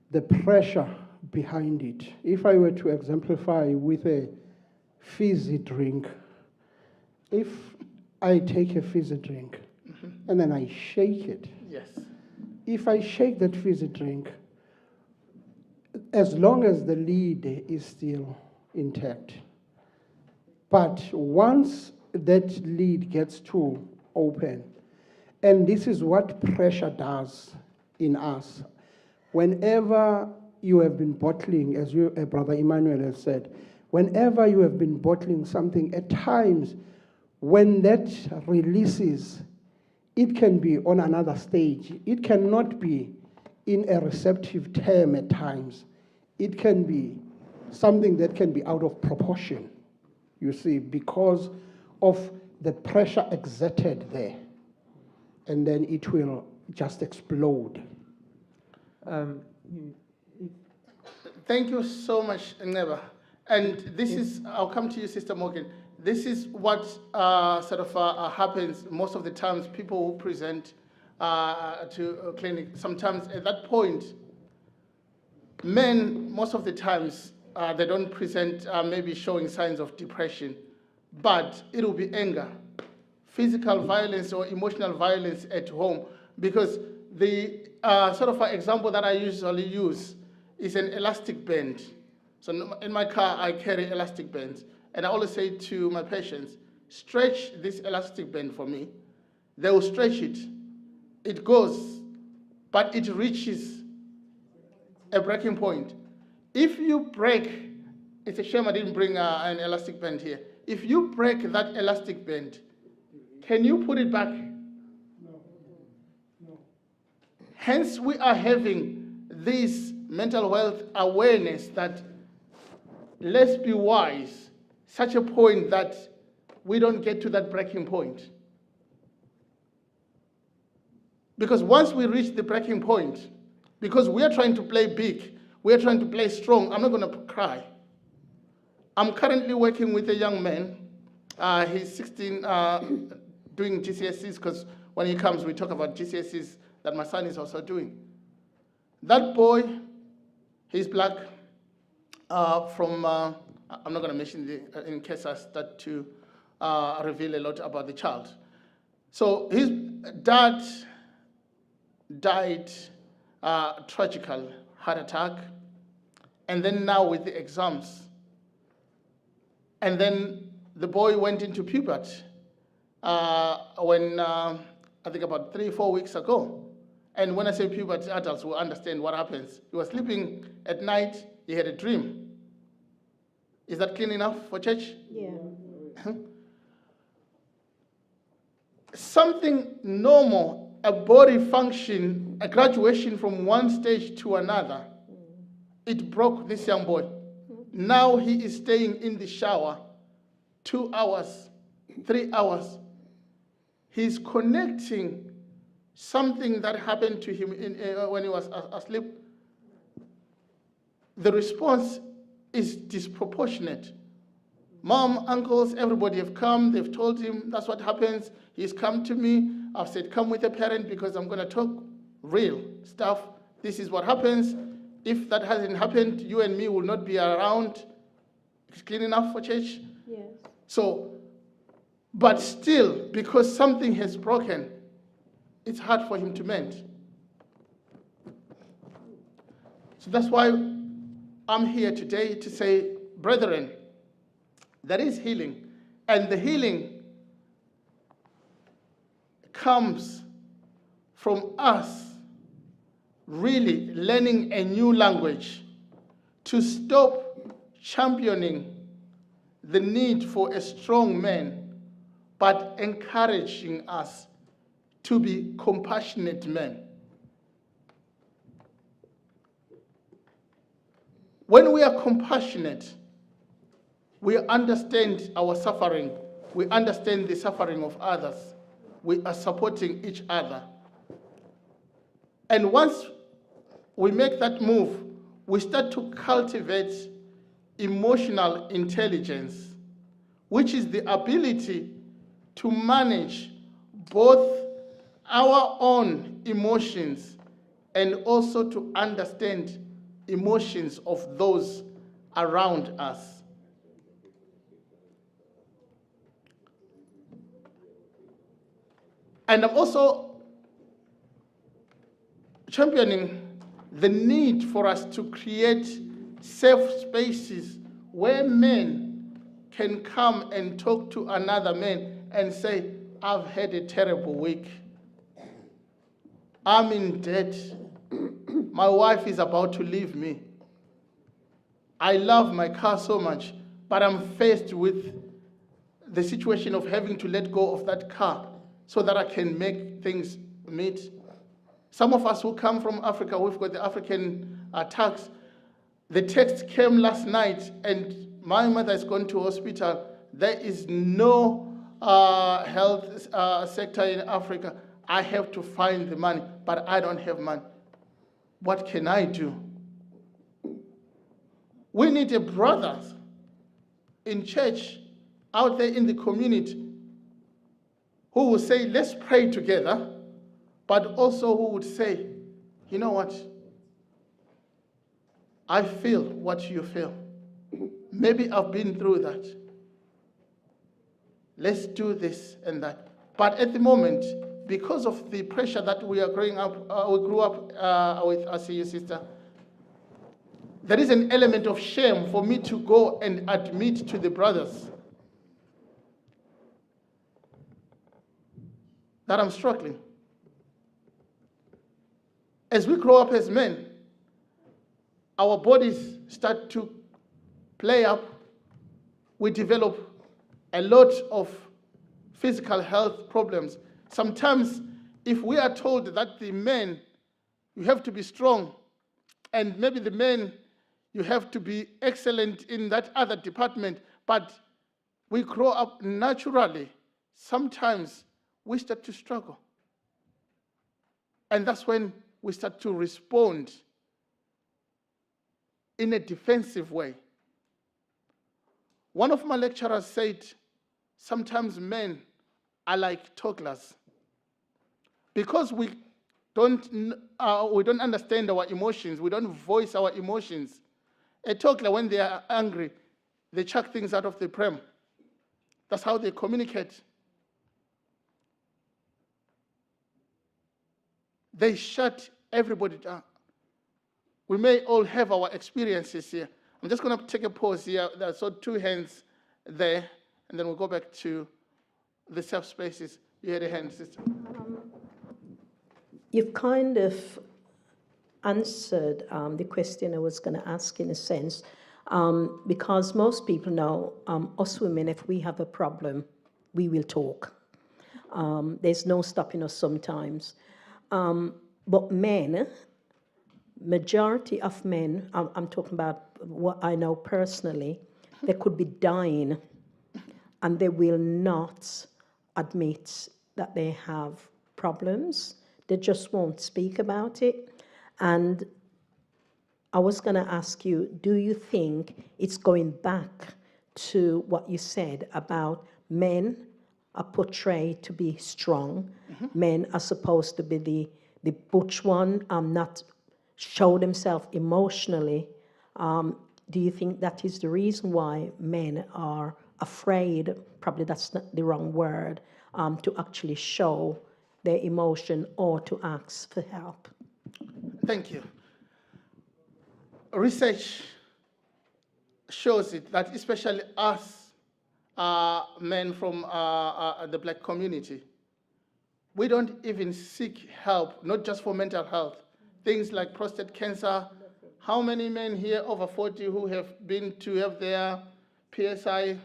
the pressure behind it. If I were to exemplify with a fizzy drink, if I take a fizzy drink and then I shake it, Yes. if I shake that fizzy drink, as long as the lid is still intact, but once that lid gets too open, and this is what pressure does in us, whenever you have been bottling, as Brother Emmanuel has said, whenever you have been bottling something, at times when that releases, it can be on another stage. It cannot be in a receptive term at times. It can be something that can be out of proportion, you see, because of the pressure exerted there. And then it will just explode. Thank you so much, Ndebele. And this is, I'll come to you, Sister Morgan. This is what happens most of the times. People who present to a clinic, sometimes at that point, men, most of the times, they don't present maybe showing signs of depression, but it will be anger, physical violence or emotional violence at home, because the example that I usually use is an elastic band. So in my car, I carry elastic bands, and I always say to my patients, stretch this elastic band for me. They will stretch it. It goes, but it reaches a breaking point. If you break, it's a shame I didn't bring an elastic band here. If you break that elastic band, can you put it back? No. Hence, we are having this mental health awareness that let's be wise, such a point that we don't get to that breaking point. Because once we reach the breaking point, because we are trying to play big, we are trying to play strong, I'm not going to cry. I'm currently working with a young man. He's 16, doing GCSEs, because when he comes, we talk about GCSEs that my son is also doing. That boy, he's black, I'm not going to mention in case I start to reveal a lot about the child. So his dad died tragical heart attack, and then now with the exams. And then the boy went into puberty when I think about 3-4 weeks ago. And when I say puberty, adults will understand what happens. He was sleeping at night, he had a dream. Is that clean enough for church? Yeah. Something normal, a body function, a graduation from one stage to another, it broke this young boy. Now he is staying in the shower 2 hours, 3 hours. He's connecting something that happened to him when he was asleep. The response is disproportionate. Mom, uncles, everybody have come. They've told him that's what happens. He's come to me. I've said, come with a parent because I'm going to talk real stuff. This is what happens. If that hasn't happened, you and me will not be around. It's clean enough for church? Yes. So, but still, because something has broken, it's hard for him to mend. So that's why I'm here today to say, brethren, there is healing. And the healing comes from us really learning a new language to stop championing the need for a strong man, but encouraging us to be compassionate men. When we are compassionate, we understand our suffering. We understand the suffering of others. We are supporting each other. And once we make that move, we start to cultivate emotional intelligence, which is the ability to manage both our own emotions and also to understand emotions of those around us. And I'm also championing the need for us to create safe spaces where men can come and talk to another man and say, I've had a terrible week. I'm in debt. My wife is about to leave me. I love my car so much, but I'm faced with the situation of having to let go of that car so that I can make things meet. Some of us who come from Africa, we've got the African tax. The text came last night, and my mother has gone to hospital. There is no health sector in Africa. I have to find the money, but I don't have money. What can I do? We need a brothers in church, out there in the community, who will say, let's pray together, but also who would say, you know what? I feel what you feel. Maybe I've been through that. Let's do this and that. But at the moment, because of the pressure that we are growing up, we grew up with, I see you, sister, there is an element of shame for me to go and admit to the brothers that I'm struggling. As we grow up as men, our bodies start to play up. We develop a lot of physical health problems. Sometimes, if we are told that the men, you have to be strong, and maybe the men, you have to be excellent in that other department, but we grow up naturally, sometimes we start to struggle. And that's when we start to respond in a defensive way. One of my lecturers said, sometimes men are like toddlers. Because we don't understand our emotions, we don't voice our emotions. A toddler, when they are angry, they chuck things out of the pram. That's how they communicate. They shut everybody down. We may all have our experiences here. I'm just going to take a pause here. So 2 hands there, and then we'll go back to the safe spaces. You had a hand, sister. You've kind of answered the question I was going to ask in a sense, because most people know us women, if we have a problem, we will talk. There's no stopping us sometimes. But men, majority of men, I'm talking about what I know personally, they could be dying and they will not admit that they have problems. They just won't speak about it. And I was going to ask you, do you think it's going back to what you said about men are portrayed to be strong, men are supposed to be the butch one, not show themselves emotionally? Do you think that is the reason why men are afraid, probably that's not the wrong word, to actually show their emotion or to ask for help? Thank you. Research shows it that especially us men from the black community, we don't even seek help, not just for mental health. Things like prostate cancer. How many men here over 40 who have been to have their PSI,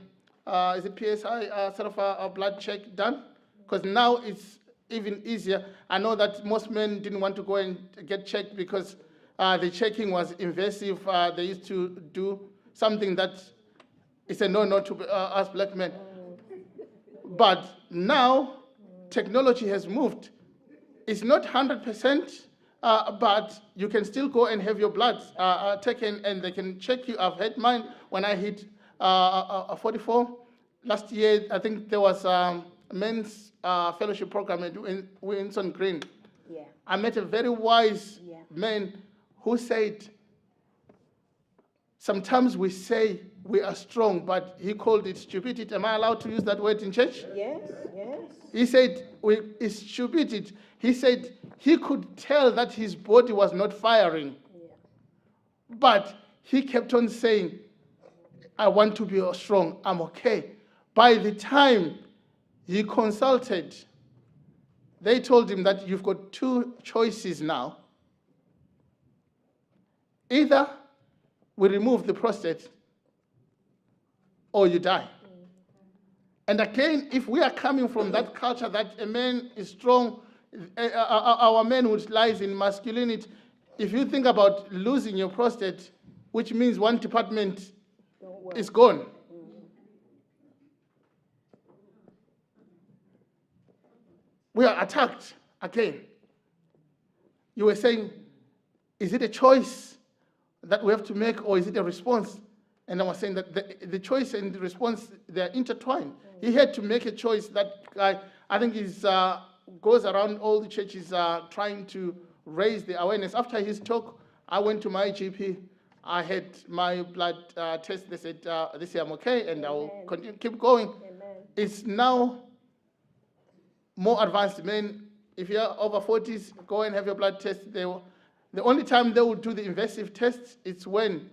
is it PSI, sort of a blood check done? Because now it's even easier. I know that most men didn't want to go and get checked because the checking was invasive. They used to do something that is a no-no to us black men. But now, technology has moved. It's not 100%, but you can still go and have your blood taken, and they can check you. I've had mine when I hit 44. Last year, I think there was a men's fellowship program at Windsor Green. Yeah. I met a very wise man who said, sometimes we say we are strong, but he called it stupidity. Am I allowed to use that word in church? Yes, yes. He said, it's stupidity. He said he could tell that his body was not firing. Yeah. But he kept on saying, I want to be strong, I'm okay. By the time he consulted, they told him that you've got two choices now. Either we remove the prostate or you die. And again, if we are coming from that culture that a man is strong, our manhood lies in masculinity. If you think about losing your prostate, which means one department is gone. We are attacked again. You were saying, is it a choice that we have to make, or is it a response? And I was saying that the choice and the response, they're intertwined. He had to make a choice that I think goes around all the churches trying to raise the awareness. After his talk, I went to my GP. I had my blood test. They said, this year I'm okay, and I will continue, keep going. Amen. It's now more advanced. Men, if you're over 40s, go and have your blood test. The only time they will do the invasive tests is when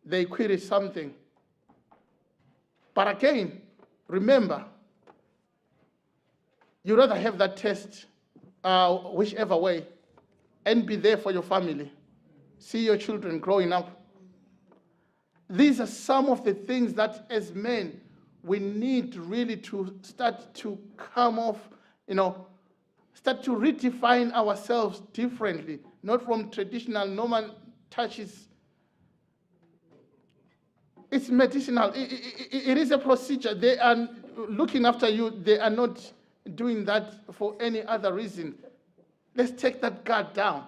they query something. But again, remember, you'd rather have that test whichever way and be there for your family. See your children growing up. These are some of the things that as men, we need really to start to come off, start to redefine ourselves differently, not from traditional normal touches. It's medicinal. It is a procedure. They are looking after you. They are not doing that for any other reason. Let's take that guard down.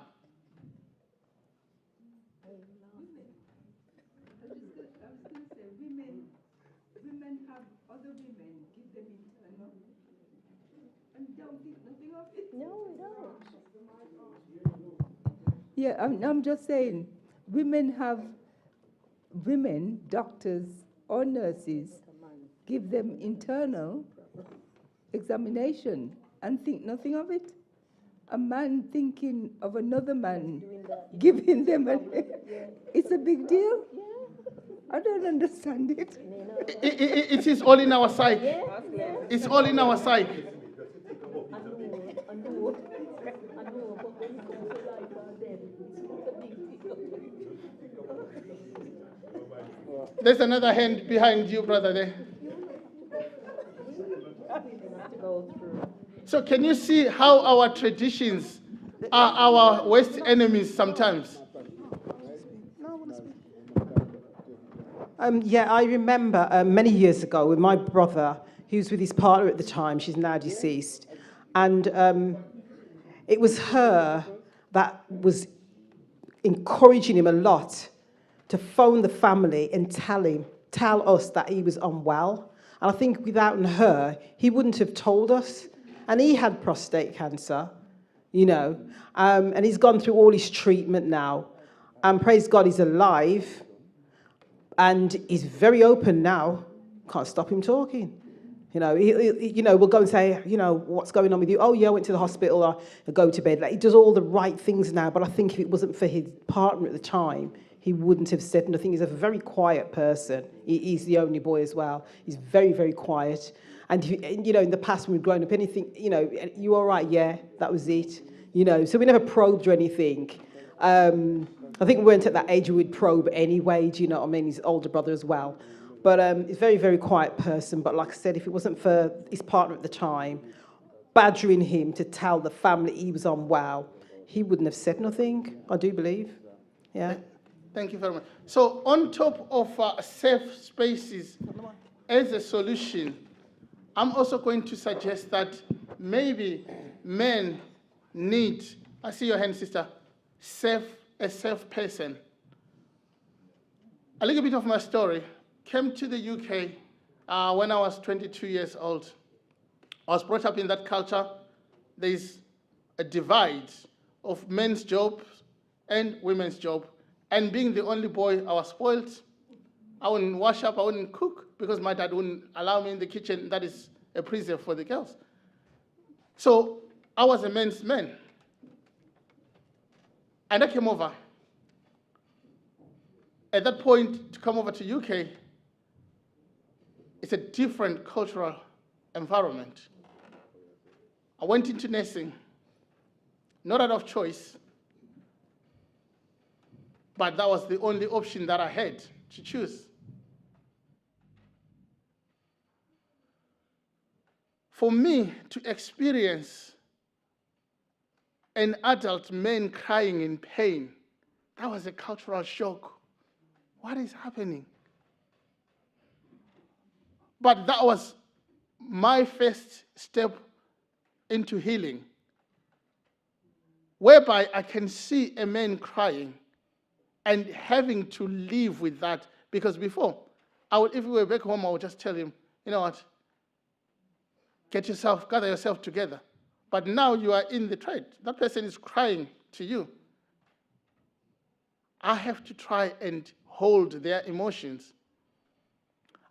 Women have other women give them internal and don't think nothing of it. No, we don't. Yeah, I'm just saying, women, doctors or nurses, give them internal examination and think nothing of it. A man thinking of another man giving them it's a big deal. Yeah. I don't understand it. It is all in our psyche. It's all in our psyche. There's another hand behind you, brother, there. So can you see how our traditions are our worst enemies sometimes? Yeah, I remember many years ago with my brother, he was with his partner at the time, she's now deceased, and it was her that was encouraging him a lot to phone the family and tell us that he was unwell. And I think without her, he wouldn't have told us. And he had prostate cancer, and he's gone through all his treatment now. And praise God, he's alive. And he's very open now. Can't stop him talking. We'll go and say, what's going on with you? Oh, yeah, I went to the hospital, or I go to bed. Like, he does all the right things now, but I think if it wasn't for his partner at the time, he wouldn't have said nothing. He's a very quiet person. He's the only boy as well. He's very, very quiet. And, in the past when we'd grown up, anything, you all right? Yeah, that was it. So we never probed or anything. I think we weren't at that age we would probe anyway, do you know what I mean? His older brother as well. But he's a very, very quiet person. But like I said, if it wasn't for his partner at the time, badgering him to tell the family he was unwell, he wouldn't have said nothing, I do believe. Yeah. Thank you very much. So on top of safe spaces as a solution, I'm also going to suggest that maybe men need, I see your hand, sister, a safe person. A little bit of my story. Came to the UK when I was 22 years old. I was brought up in that culture. There's a divide of men's jobs and women's job. And being the only boy, I was spoiled. I wouldn't wash up, I wouldn't cook, because my dad wouldn't allow me in the kitchen. That is a preserve for the girls. So I was a man's man. And I came over. At that point, to come over to UK, it's a different cultural environment. I went into nursing, not out of choice, but that was the only option that I had to choose. For me to experience an adult man crying in pain, that was a cultural shock. What is happening? But that was my first step into healing, whereby I can see a man crying and having to live with that. Because before, if we were back home, I would just tell him, you know what, gather yourself together. But now you are in the trade. That person is crying to you. I have to try and hold their emotions.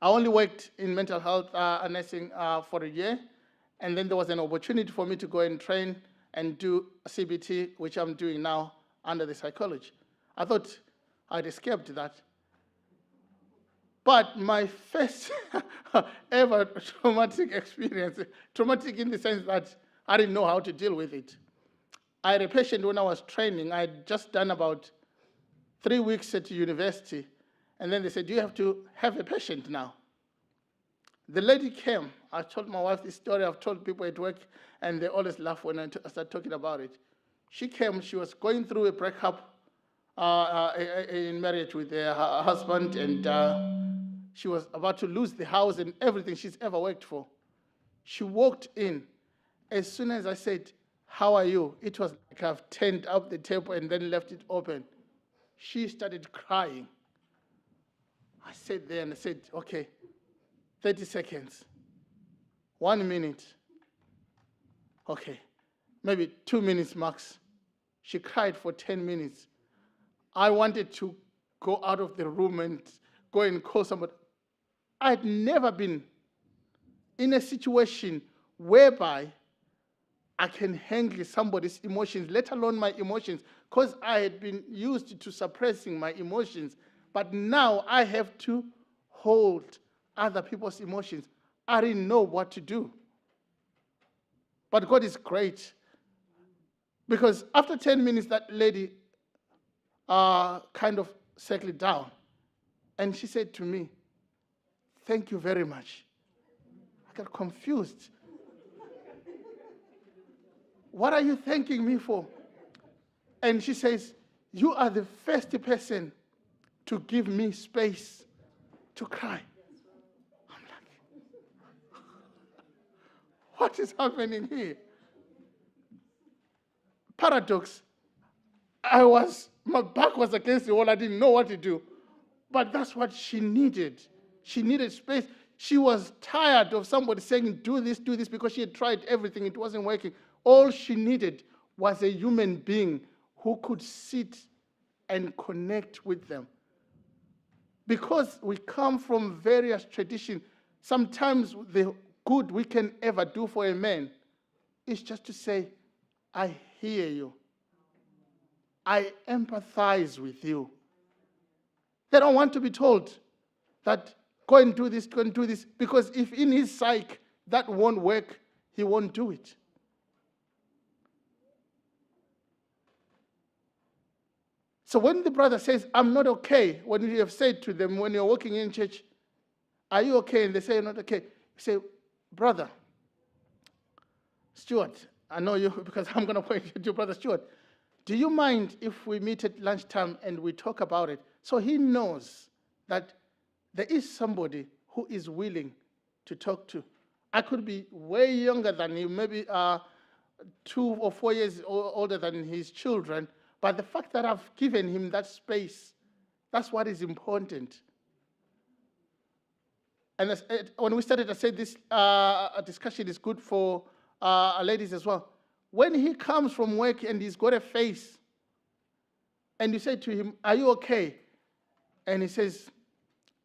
I only worked in mental health nursing for a year, and then there was an opportunity for me to go and train and do CBT, which I'm doing now under the psychology. I thought I'd escaped that. But my first ever traumatic experience, traumatic in the sense that I didn't know how to deal with it. I had a patient when I was training. I had just done about 3 weeks at university, and then they said, you have to have a patient now. The lady came. I told my wife this story. I've told people at work, and they always laugh when I start talking about it. She came. She was going through a breakup in marriage with her husband, and she was about to lose the house and everything she's ever worked for. She walked in. As soon as I said, how are you? It was like I've turned up the table and then left it open. She started crying. I sat there and I said, okay, 30 seconds, 1 minute, okay, maybe 2 minutes max. She cried for 10 minutes. I wanted to go out of the room and go and call somebody. I'd never been in a situation whereby I can handle somebody's emotions, let alone my emotions, because I had been used to suppressing my emotions. But now I have to hold other people's emotions. I didn't know what to do. But God is great. Because after 10 minutes, that lady kind of settled down. And she said to me, thank you very much. I got confused. What are you thanking me for? And she says, you are the first person to give me space to cry. I'm like, what is happening here? Paradox. My back was against the wall. I didn't know what to do. But that's what she needed. She needed space. She was tired of somebody saying, do this, because she had tried everything. It wasn't working. All she needed was a human being who could sit and connect with them. Because we come from various traditions, sometimes the good we can ever do for a man is just to say, I hear you. I empathize with you. They don't want to be told that go and do this, because if in his psyche that won't work, he won't do it. So when the brother says, I'm not okay, when you have said to them, when you're walking in church, are you okay? And they say, you're not okay. You say, brother, Stuart, I know you because I'm going to point you to Brother Stuart. do you mind if we meet at lunchtime and we talk about it? So he knows that there is somebody who is willing to talk to. I could be way younger than him, maybe 2 or 4 years older than his children, but the fact that I've given him that space, that's what is important. And when we started, I said this discussion is good for ladies as well. When he comes from work and he's got a face, and you say to him, "Are you okay?" And he says,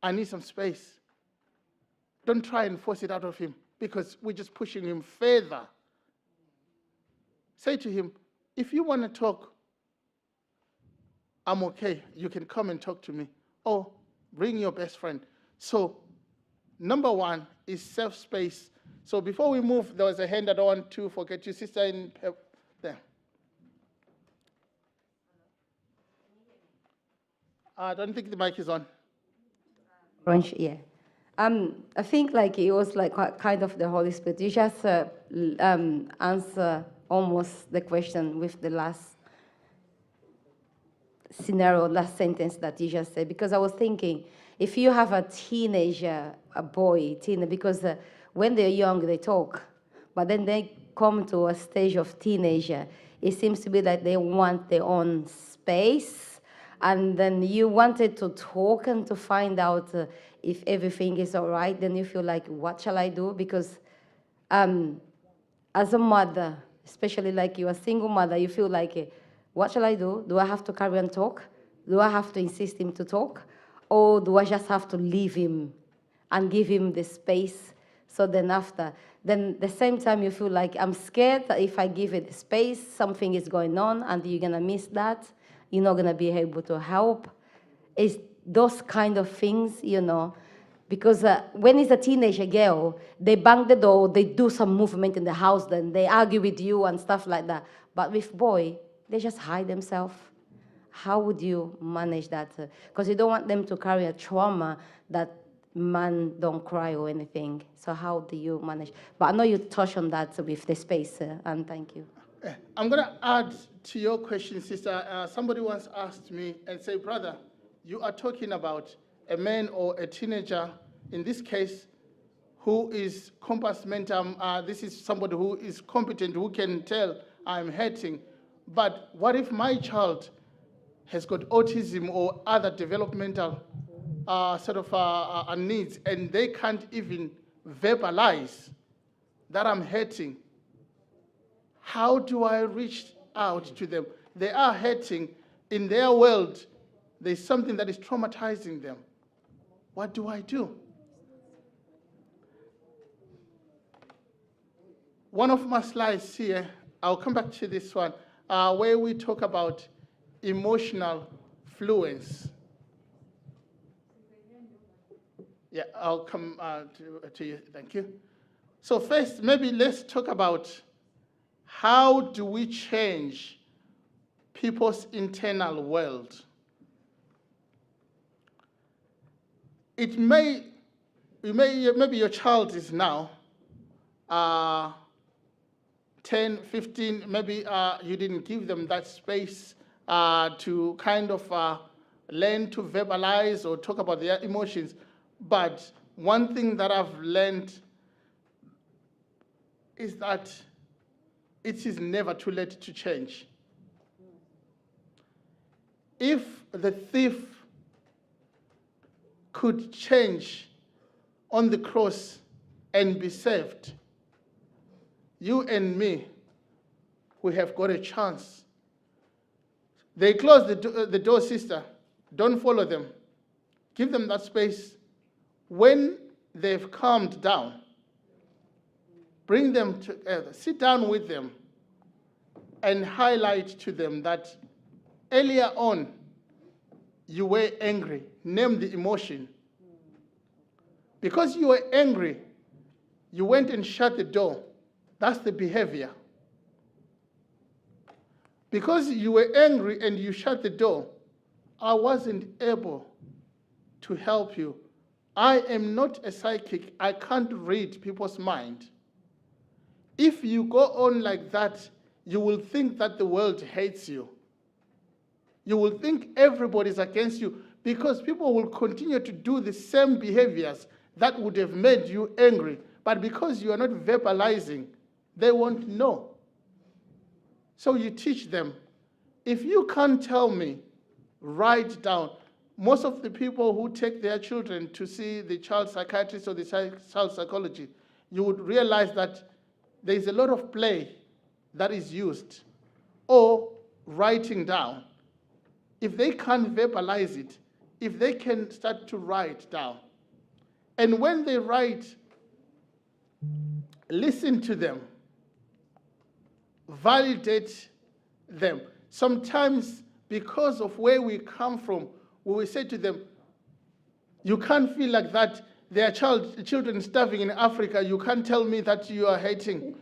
"I need some space." Don't try and force it out of him, because we're just pushing him further. Say to him, "If you want to talk, I'm okay. You can come and talk to me. Or bring your best friend." So, number one is safe space. So before we move, there was a hand I don't want to forget you, sister in there. I don't think the mic is on. Yeah. I think like it was like kind of the Holy Spirit. You just answer almost the question with the last scenario, last sentence that you just said. Because I was thinking, if you have a teenager, a boy, because when they're young, they talk. But then they come to a stage of teenager, it seems to be like they want their own space. And then you wanted to talk and to find out if everything is all right. Then you feel like, what shall I do? Because as a mother, especially like you're a single mother, you feel like, what shall I do? Do I have to carry on talk? Do I have to insist him to talk? Or do I just have to leave him and give him the space? So then after, then the same time you feel like, I'm scared that if I give it space, something is going on and you're gonna miss that. You're not gonna be able to help. It's those kind of things, you know, because when it's a teenager girl, they bang the door, they do some movement in the house, then they argue with you and stuff like that. But with boy, they just hide themselves. How would you manage that? Because you don't want them to carry a trauma that man don't cry or anything. So how do you manage? But I know you touched on that with the space, and thank you. I'm going to add to your question, sister. Somebody once asked me and said, brother, you are talking about a man or a teenager, in this case, who is compass mentum. This is somebody who is competent, who can tell I'm hurting. But what if my child has got autism or other developmental needs, and they can't even verbalize that I'm hurting? How do I reach out to them? They are hurting. In their world, there's something that is traumatizing them. What do I do? One of my slides here, I'll come back to this one, where we talk about emotional fluence. Yeah, I'll come to you. Thank you. So first, maybe let's talk about how do we change people's internal world. Maybe your child is now 10, 15, maybe you didn't give them that space to kind of learn to verbalize or talk about their emotions. But one thing that I've learned is that it is never too late to change. If the thief could change on the cross and be saved, you and me, we have got a chance. They close the door, sister. Don't follow them. Give them that space. When they've calmed down, bring them together. Sit down with them and highlight to them that earlier on, you were angry. Name the emotion. Because you were angry, you went and shut the door. That's the behavior. Because you were angry and you shut the door, I wasn't able to help you. I am not a psychic. I can't read people's mind. If you go on like that, you will think that the world hates you. You will think everybody's against you because people will continue to do the same behaviors that would have made you angry. But because you are not verbalizing, they won't know. So you teach them. If you can't tell me, write down. Most of the people who take their children to see the child psychiatrist or the child psychology, you would realize that there is a lot of play that is used, or writing down. If they can't verbalize it, if they can start to write down, and when they write, listen to them, validate them. Sometimes, because of where we come from, we will say to them, you can't feel like that. There are children starving in Africa. You can't tell me that you are hating.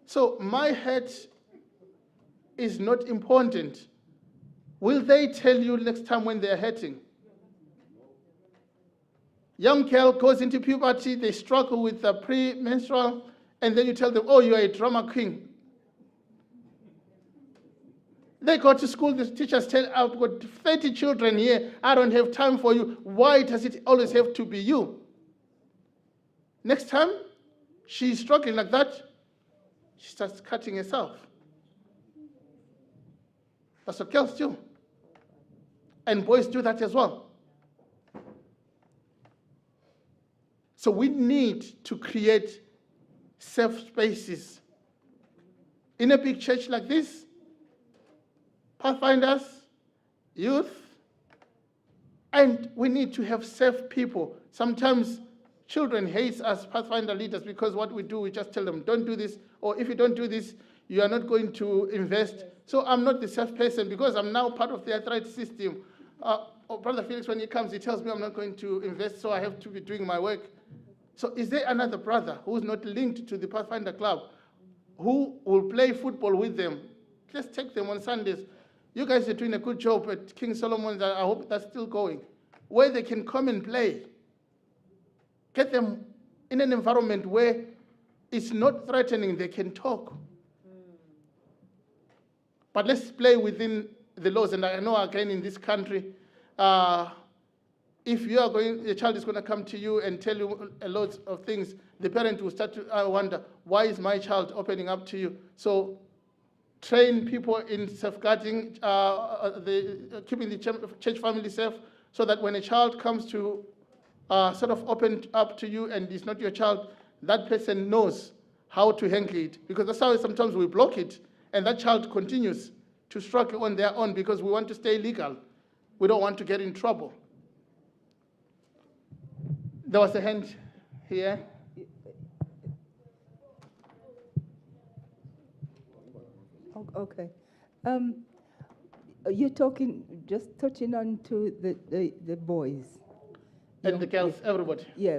So my head is not important. Will they tell you next time when they're hurting? Young girl goes into puberty, they struggle with the premenstrual, and then you tell them, oh, you are a drama queen. They go to school, the teachers tell, I've got 30 children here, I don't have time for you. Why does it always have to be you? Next time, she's struggling like that, she starts cutting herself. That's what girls do. And boys do that as well. So we need to create safe spaces. In a big church like this, pathfinders, youth, and we need to have safe people. Sometimes children hate us pathfinder leaders because what we do, we just tell them, don't do this, or if you don't do this, you are not going to invest. So I'm not the safe person because I'm now part of the arthritis system. Brother Felix, when he comes, he tells me I'm not going to invest, so I have to be doing my work. So is there another brother who's not linked to the Pathfinder Club who will play football with them? Just take them on Sundays. You guys are doing a good job at King Solomon's. I hope that's still going. Where they can come and play. Get them in an environment where it's not threatening, they can talk. But let's play within the laws. And I know again in this country, if you are going, a child is going to come to you and tell you a lot of things, the parent will start to wonder, why is my child opening up to you? So train people in safeguarding, keeping the church family safe, so that when a child comes to sort of open up to you and it's not your child, that person knows how to handle it. Because that's how sometimes we block it, and that child continues to struggle on their own because we want to stay legal. We don't want to get in trouble. There was a hand here. Okay. You're talking, just touching on to the boys. And the girls, everybody. Yeah.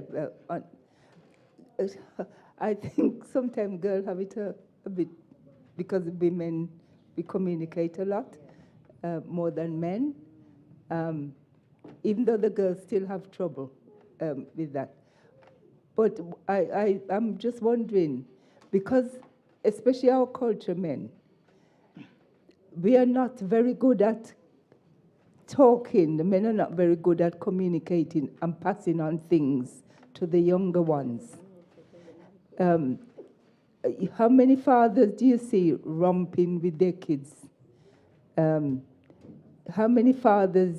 I think sometimes girls have it a bit, because women, we communicate a lot, more than men, even though the girls still have trouble with that. But I'm just wondering, because especially our culture men, we are not very good at talking. The men are not very good at communicating and passing on things to the younger ones. How many fathers do you see romping with their kids? How many fathers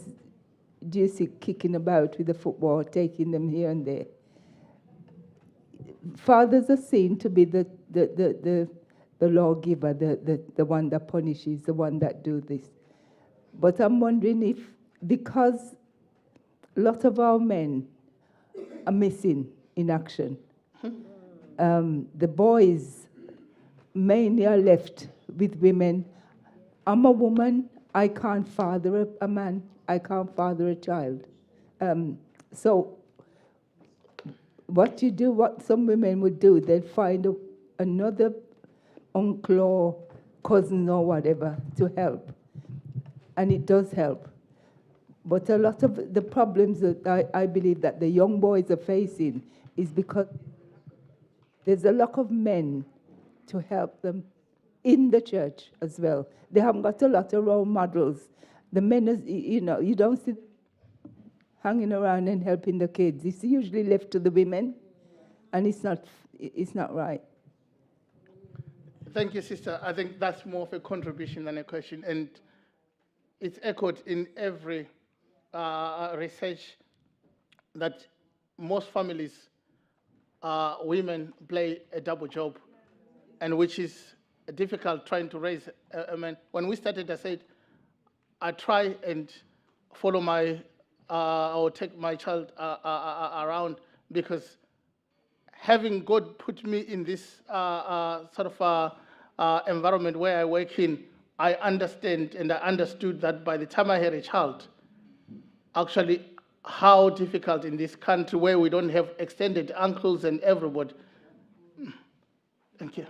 do you see kicking about with the football, taking them here and there? Fathers are seen to be the lawgiver, the one that punishes, the one that do this. But I'm wondering if, because a lot of our men are missing in action, the boys mainly are left with women. I'm a woman, I can't father a man, I can't father a child. So what you do, what some women would do, they'd find another uncle or cousin or whatever to help. And it does help. But a lot of the problems that I believe that the young boys are facing is because there's a lack of men to help them in the church as well. They haven't got a lot of role models. The men, you don't see hanging around and helping the kids. It's usually left to the women, and it's not right. Thank you, sister. I think that's more of a contribution than a question, and it's echoed in every research that most families, women play a double job, and which is difficult trying to raise a man. When we started, I said, I try and follow or take my child around, because having God put me in this sort of environment where I work in, I understand and I understood that by the time I had a child, actually how difficult in this country where we don't have extended uncles and everybody. Thank you.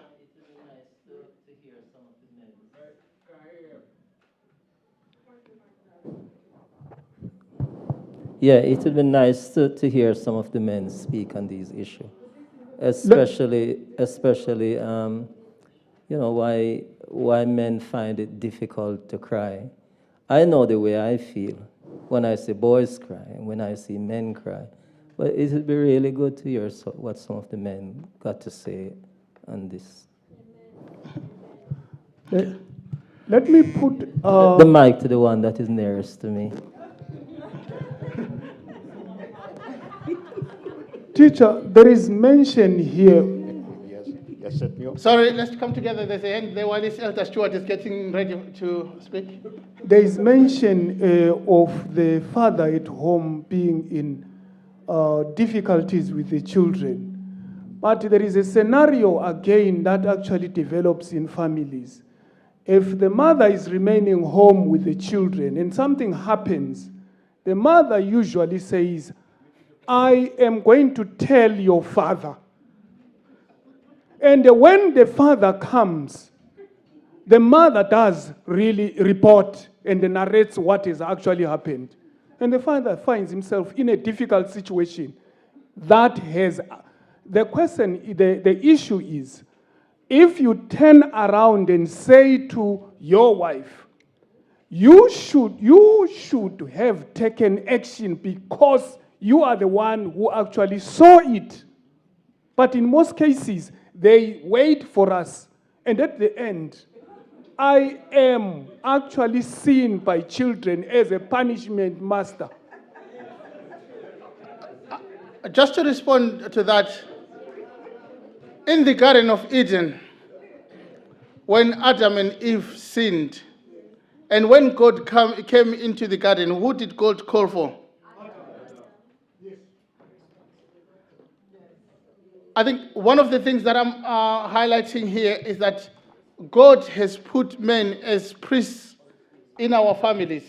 Yeah, it would be nice to hear some of the men speak on these issues, especially why men find it difficult to cry. I know the way I feel when I see boys cry and when I see men cry, but it would be really good to hear what some of the men got to say on this. Let me put the mic to the one that is nearest to me. Teacher, there is mention here. Yes, set me up. Sorry, let's come together. There's a hand there while this Elder Stewart is getting ready to speak. There is mention of the father at home being in difficulties with the children. But there is a scenario again that actually develops in families. If the mother is remaining home with the children and something happens, the mother usually says, I am going to tell your father. And when the father comes, the mother does really report and narrates what has actually happened. And the father finds himself in a difficult situation. The issue is, if you turn around and say to your wife, you should have taken action because you are the one who actually saw it. But in most cases, they wait for us. And at the end, I am actually seen by children as a punishment master. Just to respond to that, in the Garden of Eden, when Adam and Eve sinned, and when God came into the garden, who did God call for? I think one of the things that I'm highlighting here is that God has put men as priests in our families.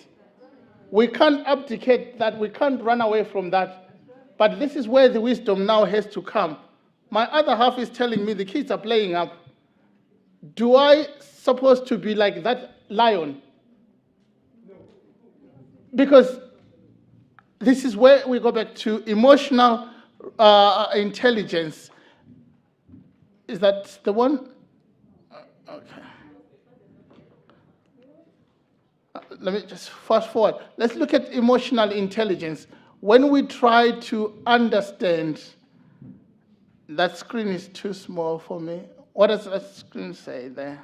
We can't abdicate that, we can't run away from that. But this is where the wisdom now has to come. My other half is telling me the kids are playing up. Do I supposed to be like that lion? Because this is where we go back to emotional intelligence. Is that the one? Okay. Let me just fast forward. Let's look at emotional intelligence. When we try to understand, that screen is too small for me. What does that screen say there?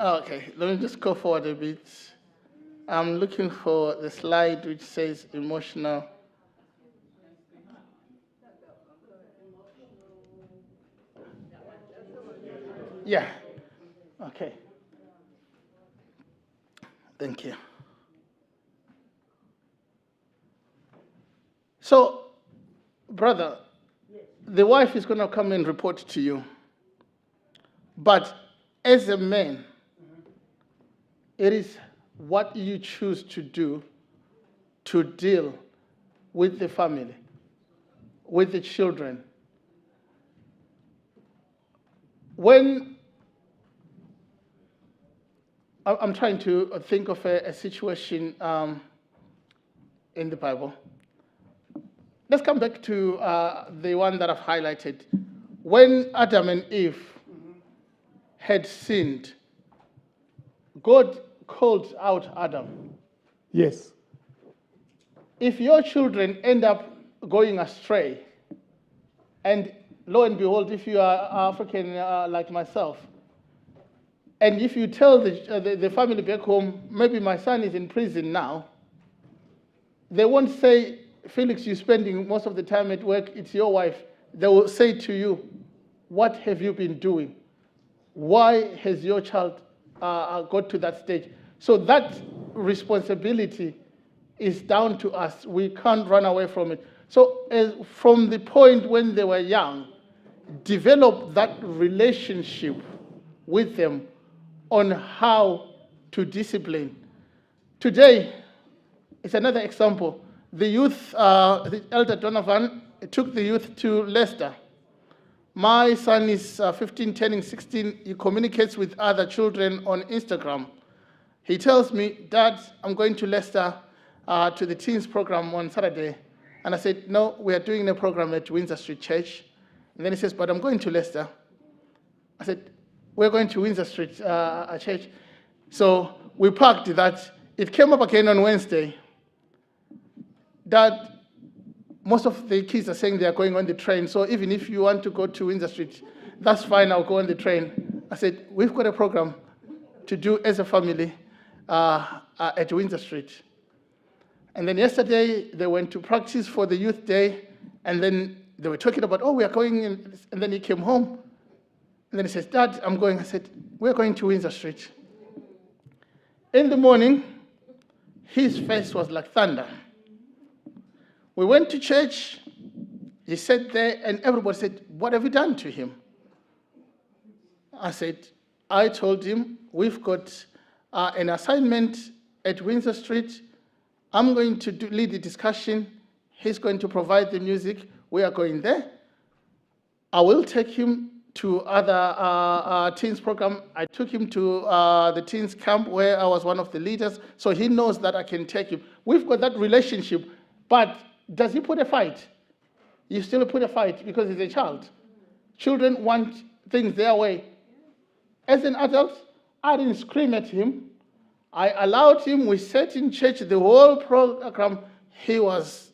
Okay, let me just go forward a bit. I'm looking for the slide which says emotional. Yeah, okay. Thank you. So, brother, the wife is going to come and report to you. But as a man, it is what you choose to do to deal with the family, with the children. When I'm trying to think of a situation in the Bible. let's come back to the one that I've highlighted. When Adam and Eve had sinned, God called out Adam. Yes. If your children end up going astray, and lo and behold, if you are African like myself, and if you tell the family back home, maybe my son is in prison now, they won't say, Felix, you're spending most of the time at work, it's your wife. They will say to you, what have you been doing? Why has your child got to that stage? So that responsibility is down to us. We can't run away from it. So from the point when they were young, develop that relationship with them on how to discipline. Today, it's another example. The youth, the Elder Donovan took the youth to Leicester. My son is 15, turning 16. He communicates with other children on Instagram. He tells me, Dad, I'm going to Leicester to the teens program on Saturday. And I said, no, we are doing a program at Windsor Street Church. And then he says, but I'm going to Leicester. I said, we're going to Windsor Street Church. So we parked that. It came up again on Wednesday. Dad, most of the kids are saying they are going on the train. So even if you want to go to Windsor Street, that's fine, I'll go on the train. I said, we've got a program to do as a family at Windsor Street. And then yesterday, they went to practice for the youth day, and then they were talking about, oh, we are going in, and then he came home. And then he says, Dad, I'm going. I said, we're going to Windsor Street. In the morning, his face was like thunder. We went to church, he sat there, and everybody said, what have you done to him? I said, I told him, we've got an assignment at Windsor Street. I'm going to lead the discussion. He's going to provide the music. We are going there. I will take him to other teens program. I took him to the teens camp where I was one of the leaders, so he knows that I can take him. We've got that relationship, but does he put a fight? You still put a fight because he's a child. Children want things their way. As an adult, I didn't scream at him. I allowed him. We sat in church the whole program. He was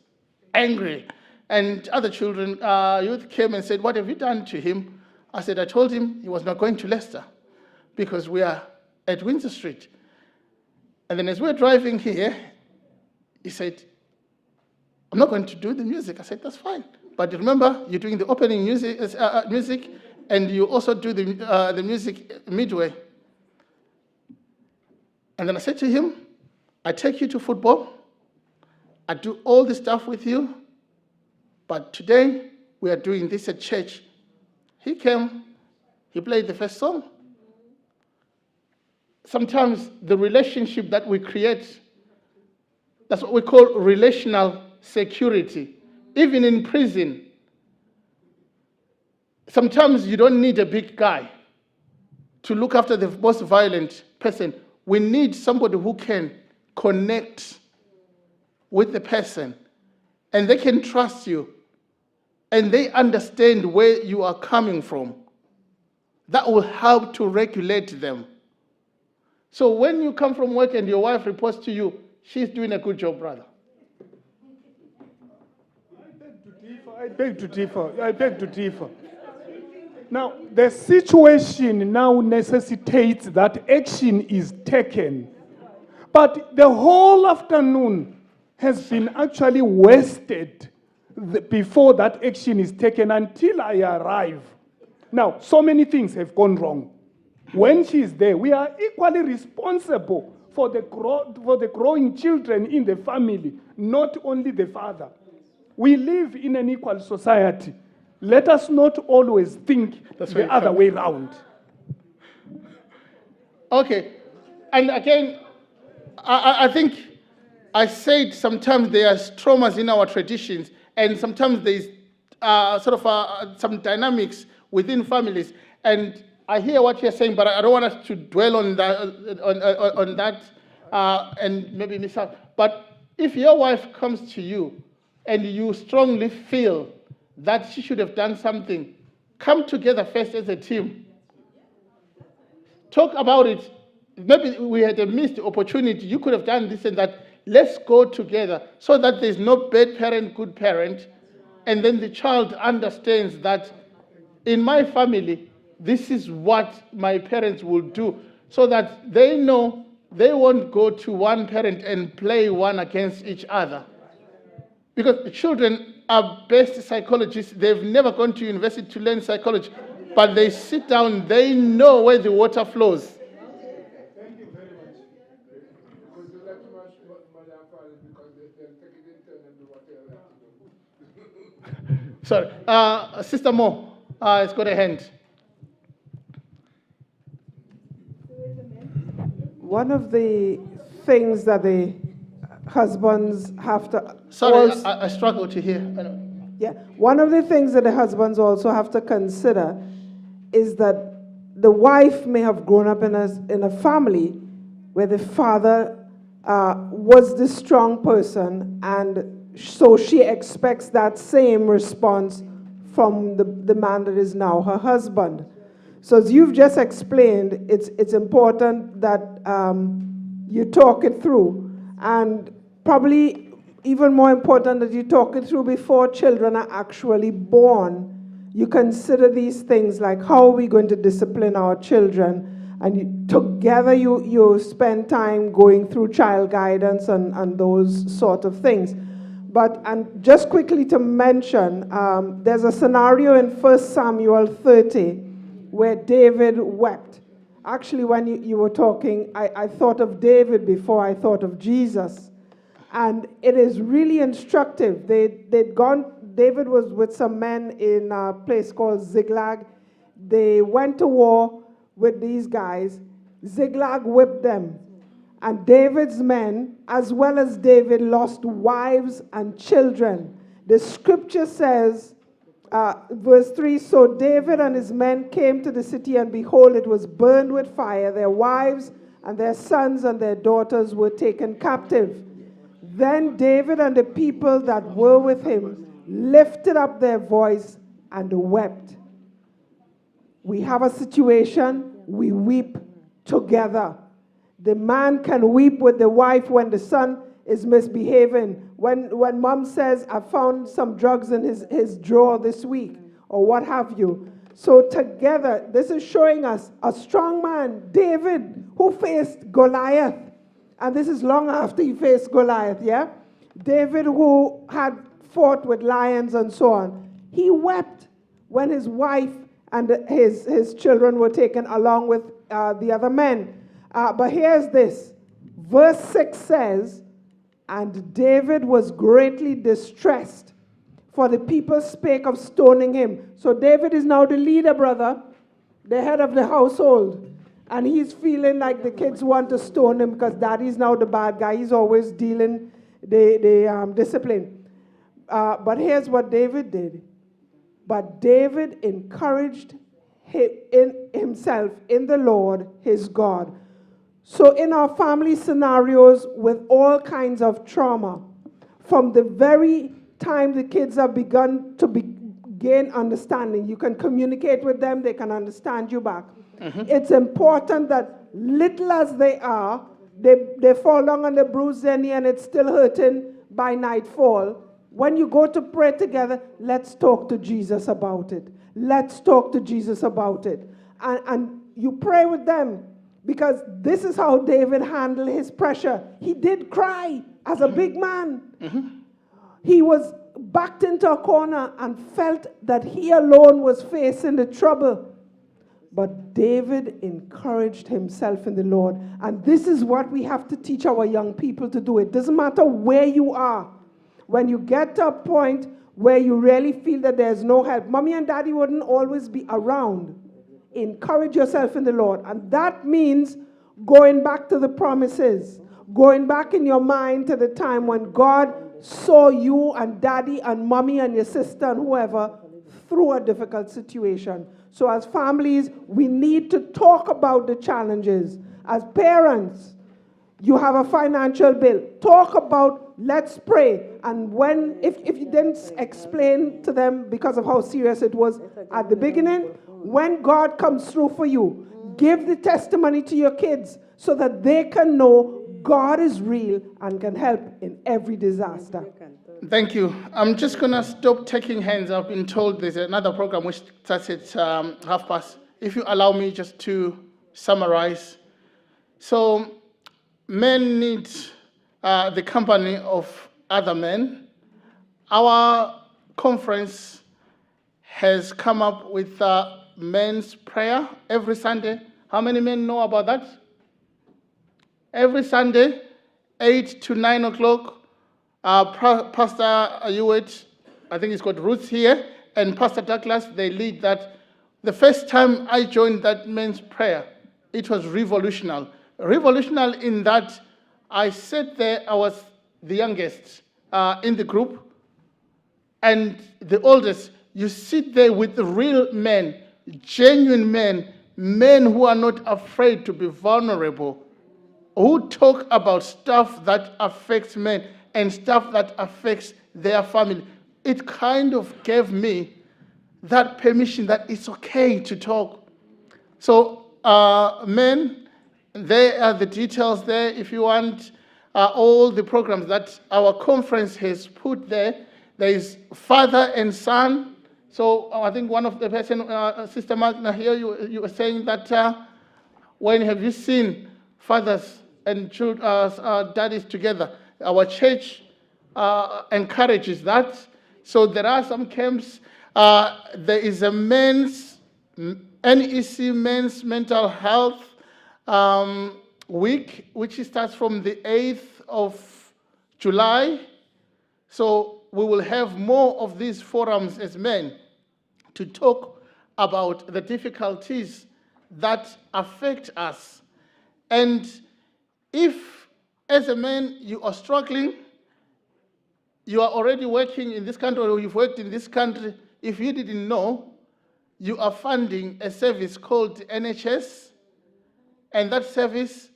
angry. And other children, youth came and said, what have you done to him? I said, I told him he was not going to Leicester because we are at Windsor Street. And then as we're driving here, he said, I'm not going to do the music. I said, that's fine. But remember, you're doing the opening music, and you also do the music midway. And then I said to him, I take you to football. I do all the stuff with you. But today, we are doing this at church. He came, he played the first song. Sometimes the relationship that we create, that's what we call relational security. Even in prison, sometimes you don't need a big guy to look after the most violent person. We need somebody who can connect with the person, and they can trust you, and they understand where you are coming from. That will help to regulate them. So when you come from work and your wife reports to you, she's doing a good job, brother. I beg to differ. Now, the situation now necessitates that action is taken. But the whole afternoon has been actually wasted before that action is taken until I arrive. Now, so many things have gone wrong. When she is there, we are equally responsible for the growing children in the family, not only the father. We live in an equal society. Let us not always think the other way around. Okay, and again, I think I said sometimes there are traumas in our traditions, and sometimes there is some dynamics within families. And I hear what you're saying, but I don't want us to dwell on that, and maybe miss out. But if your wife comes to you and you strongly feel that she should have done something, come together first as a team. Talk about it. Maybe we had a missed opportunity. You could have done this and that. Let's go together so that there's no bad parent, good parent. And then the child understands that in my family, this is what my parents will do, so that they know they won't go to one parent and play one against each other. Because children are best psychologists. They've never gone to university to learn psychology, but they sit down, they know where the water flows. Thank you very much. Because you like to watch Madam Father because they'll take it in turn and do what they have to do. Sorry, Sister Mo has got a hand. One of the things that the husbands have to... Sorry, I struggle to hear. Yeah, one of the things that the husbands also have to consider is that the wife may have grown up in a family where the father was the strong person, and so she expects that same response from the man that is now her husband. So as you've just explained, it's important that you talk it through, and probably even more important that you talk it through before children are actually born. You consider these things like, how are we going to discipline our children? And together you spend time going through child guidance and those sort of things. And just quickly to mention, there's a scenario in 1 Samuel 30 where David wept. Actually, when you were talking, I thought of David before I thought of Jesus. And it is really instructive. David was with some men in a place called Ziklag. They went to war with these guys. Ziklag whipped them. And David's men, as well as David, lost wives and children. The scripture says, verse 3, so David and his men came to the city, and behold, it was burned with fire. Their wives and their sons and their daughters were taken captive. Then David and the people that were with him lifted up their voice and wept. We have a situation, we weep together. The man can weep with the wife when the son is misbehaving. When mom says, I found some drugs in his drawer this week, or what have you. So together, this is showing us a strong man, David, who faced Goliath. And this is long after he faced Goliath, yeah? David, who had fought with lions and so on, he wept when his wife and his children were taken along with the other men. But here's this. Verse 6 says, and David was greatly distressed, for the people spake of stoning him. So David is now the leader, brother, the head of the household. And he's feeling like the kids want to stone him because daddy's now the bad guy. He's always dealing the discipline. But here's what David did. But David encouraged himself in the Lord, his God. So in our family scenarios with all kinds of trauma, from the very time the kids have begun to gain understanding, you can communicate with them, they can understand you back. Mm-hmm. It's important that little as they are, they fall down and they bruise their knee and it's still hurting by nightfall. When you go to pray together, let's talk to Jesus about it. Let's talk to Jesus about it. And you pray with them, because this is how David handled his pressure. He did cry as a big man. Mm-hmm. He was backed into a corner and felt that he alone was facing the trouble. But David encouraged himself in the Lord. And this is what we have to teach our young people to do. It doesn't matter where you are. When you get to a point where you really feel that there's no help, mommy and daddy wouldn't always be around. Encourage yourself in the Lord. And that means going back to the promises, going back in your mind to the time when God saw you and daddy and mommy and your sister and whoever through a difficult situation. So as families, we need to talk about the challenges. As parents, You have a financial bill. Talk about, let's pray. And when, if you didn't explain to them because of how serious it was at the beginning, when God comes through for you, give the testimony to your kids so that they can know God is real and can help in every disaster. Thank you. I'm just going to stop taking hands. I've been told there's another program which starts at past. If you allow me just to summarize. So, men need the company of other men. Our conference has come up with men's prayer every Sunday. How many men know about that? Every Sunday, 8 to 9 o'clock, Pastor Hewitt, I think it's got Ruth here, and Pastor Douglas, they lead that. The first time I joined that men's prayer, it was revolutionary. Revolutionary in that I sat there, I was the youngest in the group, and the oldest. You sit there with the real men, genuine men, men who are not afraid to be vulnerable, who talk about stuff that affects men and stuff that affects their family. It kind of gave me that permission that it's okay to talk. So, men, there are the details there. If you want all the programs that our conference has put there, there is father and son. So I think one of the person, Sister Magna here, you were saying that when have you seen fathers and daddies together? Our church encourages that. So there are some camps. There is a men's NEC Men's Mental Health Week, which starts from the 8th of July. So we will have more of these forums as men to talk about the difficulties that affect us. And if, as a man, you are struggling, you are already working in this country, or you've worked in this country, if you didn't know, you are funding a service called NHS, and that service,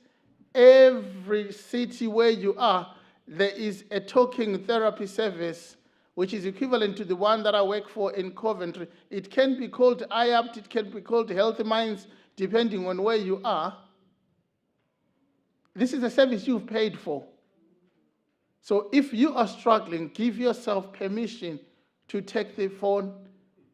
every city where you are, there is a talking therapy service, which is equivalent to the one that I work for in Coventry. It can be called IAPT, it can be called Healthy Minds, depending on where you are. This is a service you've paid for. So if you are struggling, give yourself permission to take the phone.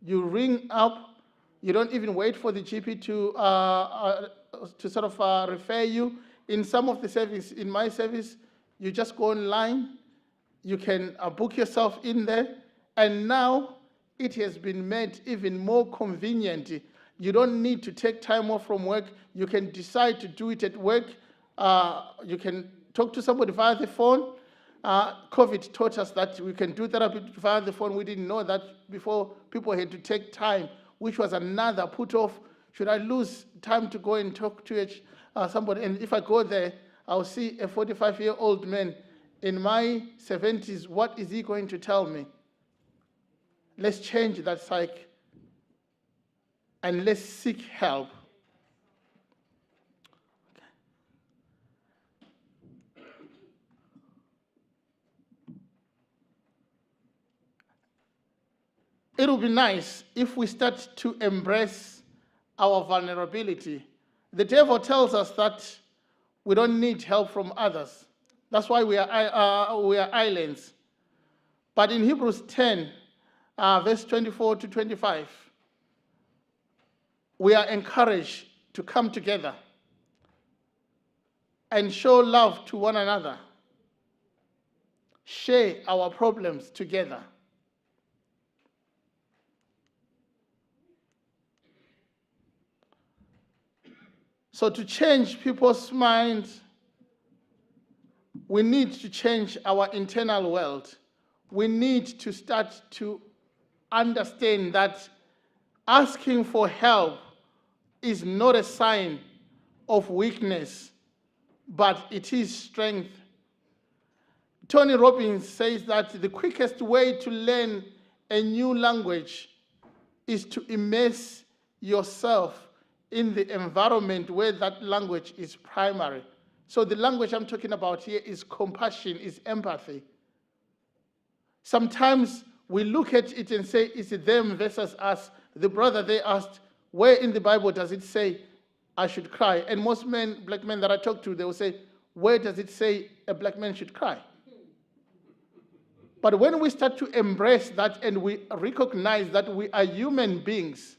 You ring up. You don't even wait for the GP to sort of refer you. In some of the service, in my service, you just go online. You can book yourself in there. And now it has been made even more convenient. You don't need to take time off from work. You can decide to do it at work. You can talk to somebody via the phone. COVID taught us that we can do therapy via the phone. We didn't know that before. People had to take time, which was another put off. Should I lose time to go and talk to somebody? And if I go there, I'll see a 45-year-old man in my 70s. What is he going to tell me? Let's change that psyche and let's seek help. It would be nice if we start to embrace our vulnerability. The devil tells us that we don't need help from others. That's why we are islands. But in Hebrews 10, verse 24 to 25, we are encouraged to come together and show love to one another, share our problems together. So to change people's minds, we need to change our internal world. We need to start to understand that asking for help is not a sign of weakness, but it is strength. Tony Robbins says that the quickest way to learn a new language is to immerse yourself in the environment where that language is primary. So the language I'm talking about here is compassion, is empathy. Sometimes we look at it and say, it's them versus us. The brother, they asked, where in the Bible does it say I should cry? And most men, black men that I talk to, they will say, where does it say a black man should cry? But when we start to embrace that and we recognize that we are human beings,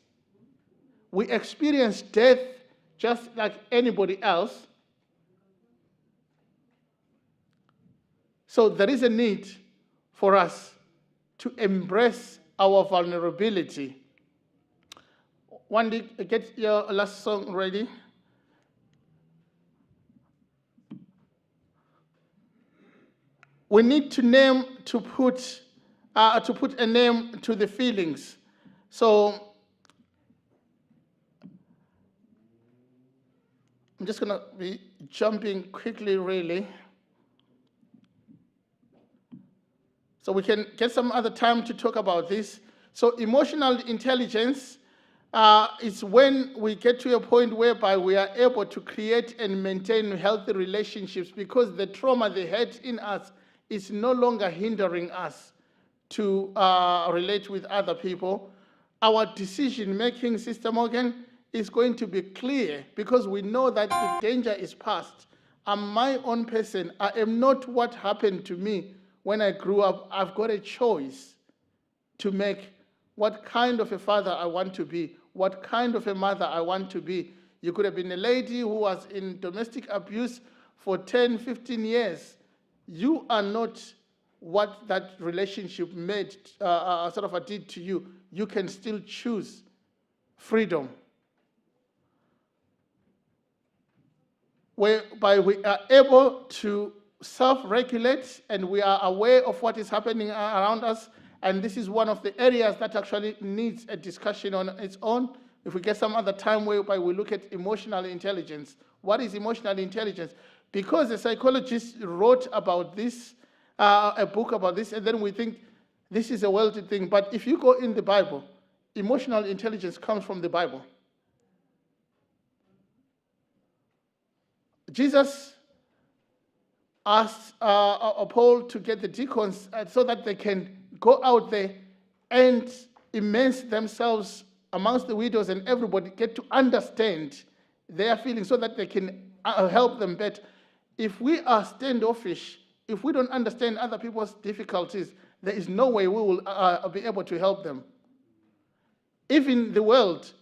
we experience death just like anybody else. So there is a need for us to embrace our vulnerability. Wendy, get your last song ready. We need to put a name to the feelings. So I'm just gonna be jumping quickly, really. So we can get some other time to talk about this. So emotional intelligence is when we get to a point whereby we are able to create and maintain healthy relationships because the trauma they had in us is no longer hindering us to relate with other people. Our decision-making, Sister Morgan, is going to be clear because we know that the danger is past. I'm my own person. I am not what happened to me when I grew up. I've got a choice to make what kind of a father I want to be, what kind of a mother I want to be. You could have been a lady who was in domestic abuse for 10, 15 years. You are not what that relationship made, did to you. You can still choose freedom. Whereby we are able to self-regulate and we are aware of what is happening around us. And this is one of the areas that actually needs a discussion on its own. If we get some other time whereby we look at emotional intelligence. What is emotional intelligence? Because a psychologist wrote about this, a book about this, and then we think this is a wealthy thing. But if you go in the Bible, emotional intelligence comes from the Bible. Jesus asked Paul to get the deacons so that they can go out there and immerse themselves amongst the widows and everybody, get to understand their feelings so that they can help them better. If we are standoffish, if we don't understand other people's difficulties, there is no way we will be able to help them. Even the world,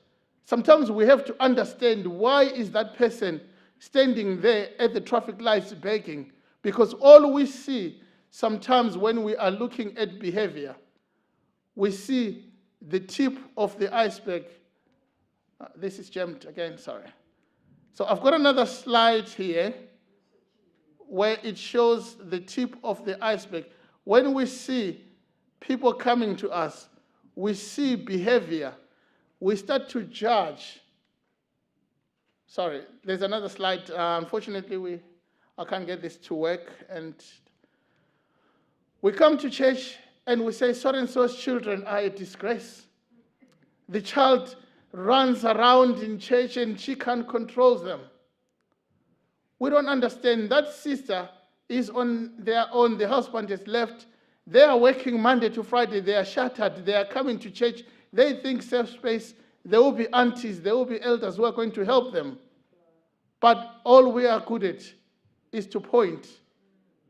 sometimes we have to understand why is that person standing there at the traffic lights begging. Because all we see sometimes when we are looking at behavior, we see the tip of the iceberg. This is jammed again, sorry. So I've got another slide here where it shows the tip of the iceberg. When we see people coming to us, we see behavior, we start to judge. Sorry, there's another slide. Unfortunately, I can't get this to work. And we come to church and we say, so-and-so's children are a disgrace. The child runs around in church and she can't control them. We don't understand. That sister is on their own. The husband has left. They are working Monday to Friday. They are shattered. They are coming to church. They think safe space. There will be aunties. There will be elders who are going to help them. But all we are good at is to point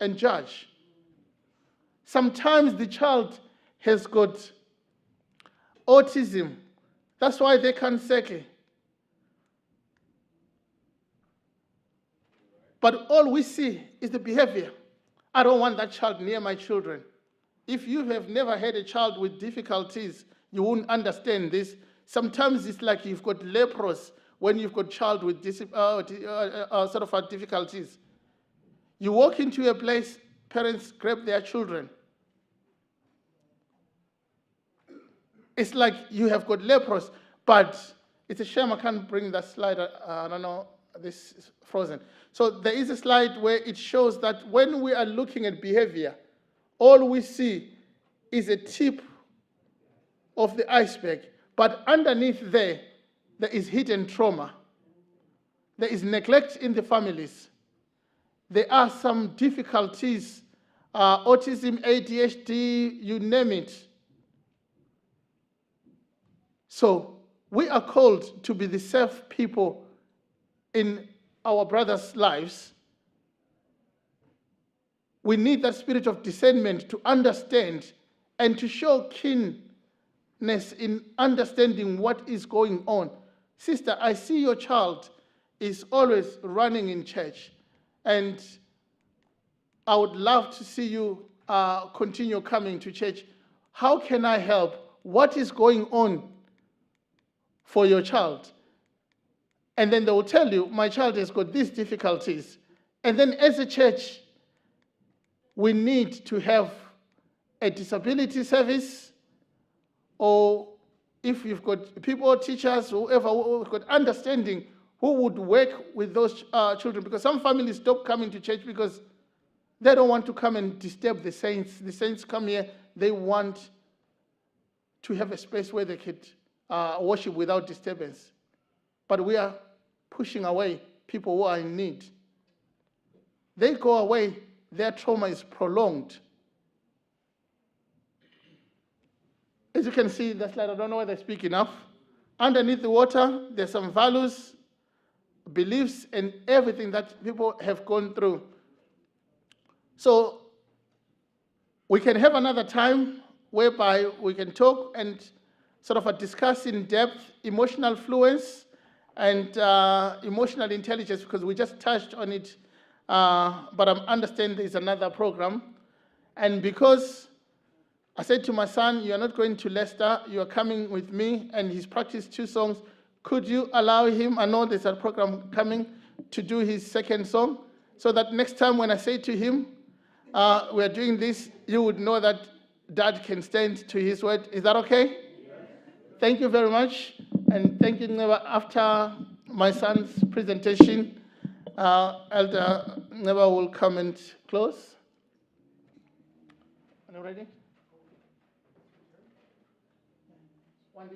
and judge. Sometimes the child has got autism. That's why they can't settle. But all we see is the behavior. I don't want that child near my children. If you have never had a child with difficulties, you won't understand this. Sometimes it's like you've got lepers when you've got a child with difficulties. You walk into a place, parents grab their children. It's like you have got lepers, but it's a shame I can't bring that slide. I don't know, this is frozen. So there is a slide where it shows that when we are looking at behavior, all we see is a tip of the iceberg, but underneath there is hidden trauma. There is neglect in the families. there are some difficulties, autism, ADHD, you name it. So we are called to be the safe people in our brothers' lives. We need that spirit of discernment to understand and to show keenness in understanding what is going on. Sister, I see your child is always running in church, and I would love to see you continue coming to church. How can I help? What is going on for your child? And then they will tell you, my child has got these difficulties. And then as a church, we need to have a disability service, or if you've got people, teachers, whoever, who've got understanding, who would work with those children. Because some families stop coming to church because they don't want to come and disturb the saints. The saints come here, they want to have a space where they could worship without disturbance. But we are pushing away people who are in need. They go away, their trauma is prolonged. As you can see in the slide, I don't know whether I speak enough. Underneath the water, there's some values, beliefs, and everything that people have gone through. So we can have another time whereby we can talk and sort of discuss in depth emotional fluence and emotional intelligence, because we just touched on it, but I understand there's another program. And because I said to my son, you're not going to Leicester, you're coming with me, and he's practiced 2 songs. Could you allow him, I know there's a program coming, to do his second song, so that next time when I say to him, we're doing this, you would know that Dad can stand to his word. Is that okay? Yes. Thank you very much. And thank you, Ndebele. After my son's presentation, Elder Ndebele will come and close. Are you ready? One day.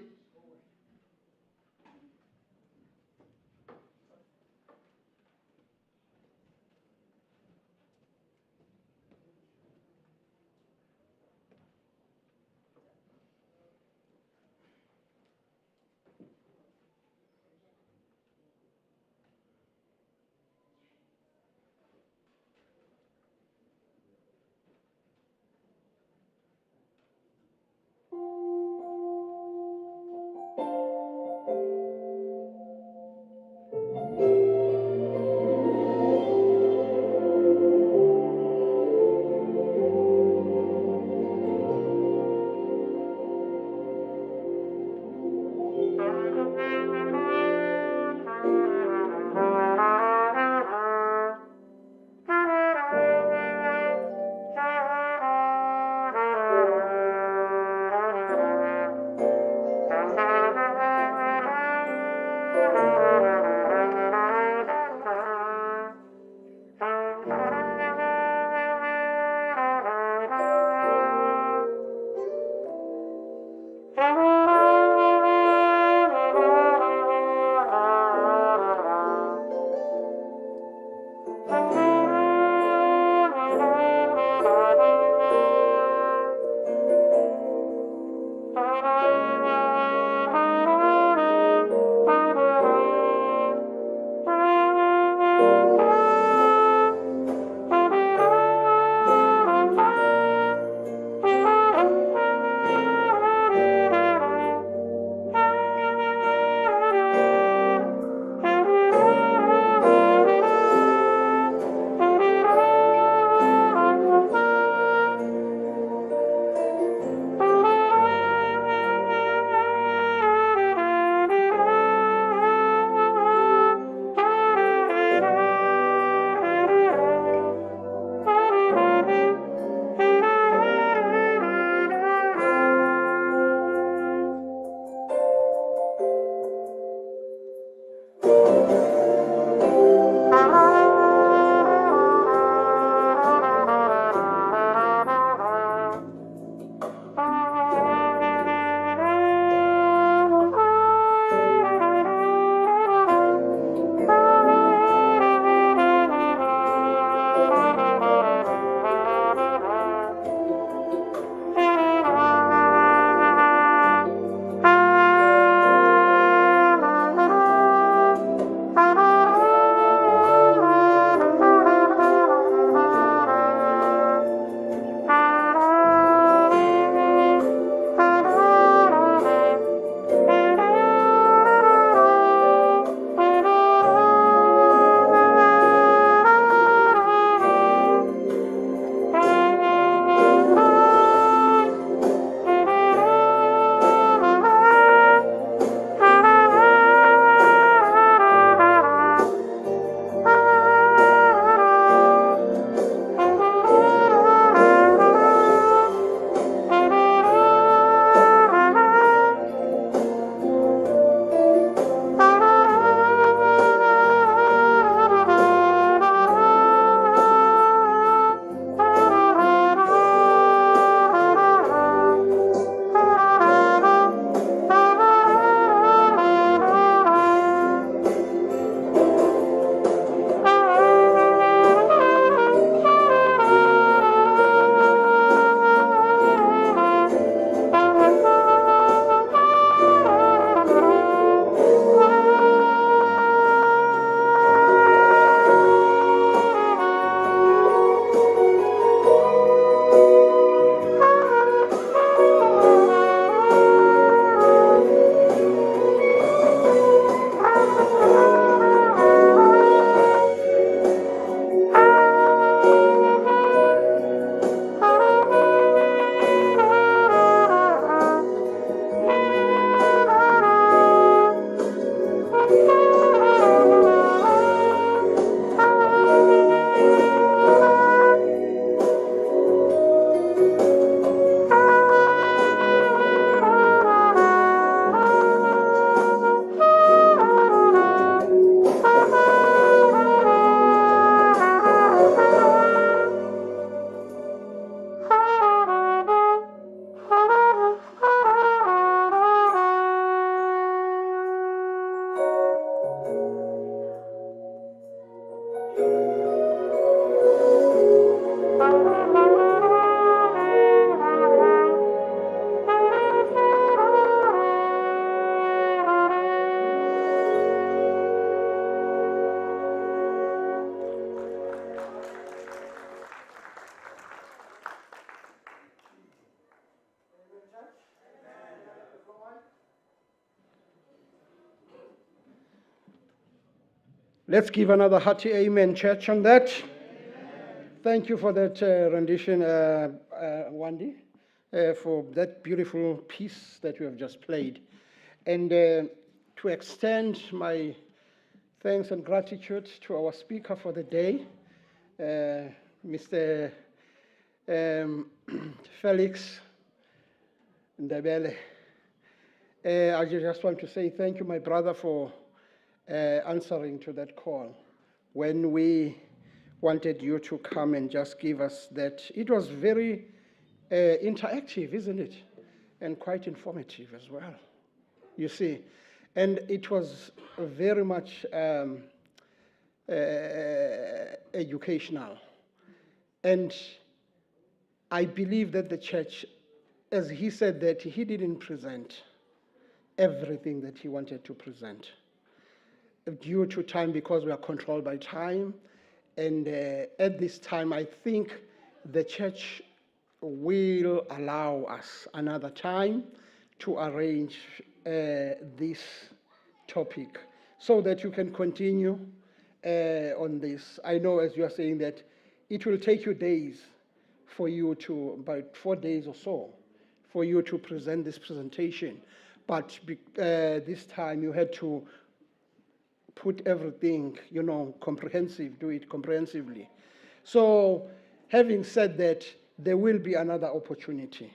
Let's give another hearty amen, church, on that. Thank you for that rendition, Wendy, for that beautiful piece that you have just played. And to extend my thanks and gratitude to our speaker for the day, Mr. Felix Ndebele. I just want to say thank you, my brother, for answering to that call. When we wanted you to come and just give us that, it was very interactive, isn't it? And quite informative as well, you see. And it was very much educational. And I believe that the church, as he said, that he didn't present everything that he wanted to present due to time, because we are controlled by time. And at this time, I think the church will allow us another time to arrange this topic so that you can continue on this. I know, as you are saying, that it will take you days for you to, about 4 days or so, for you to present this presentation. But this time you had to put everything, you know, comprehensive, do it comprehensively. So having said that, there will be another opportunity.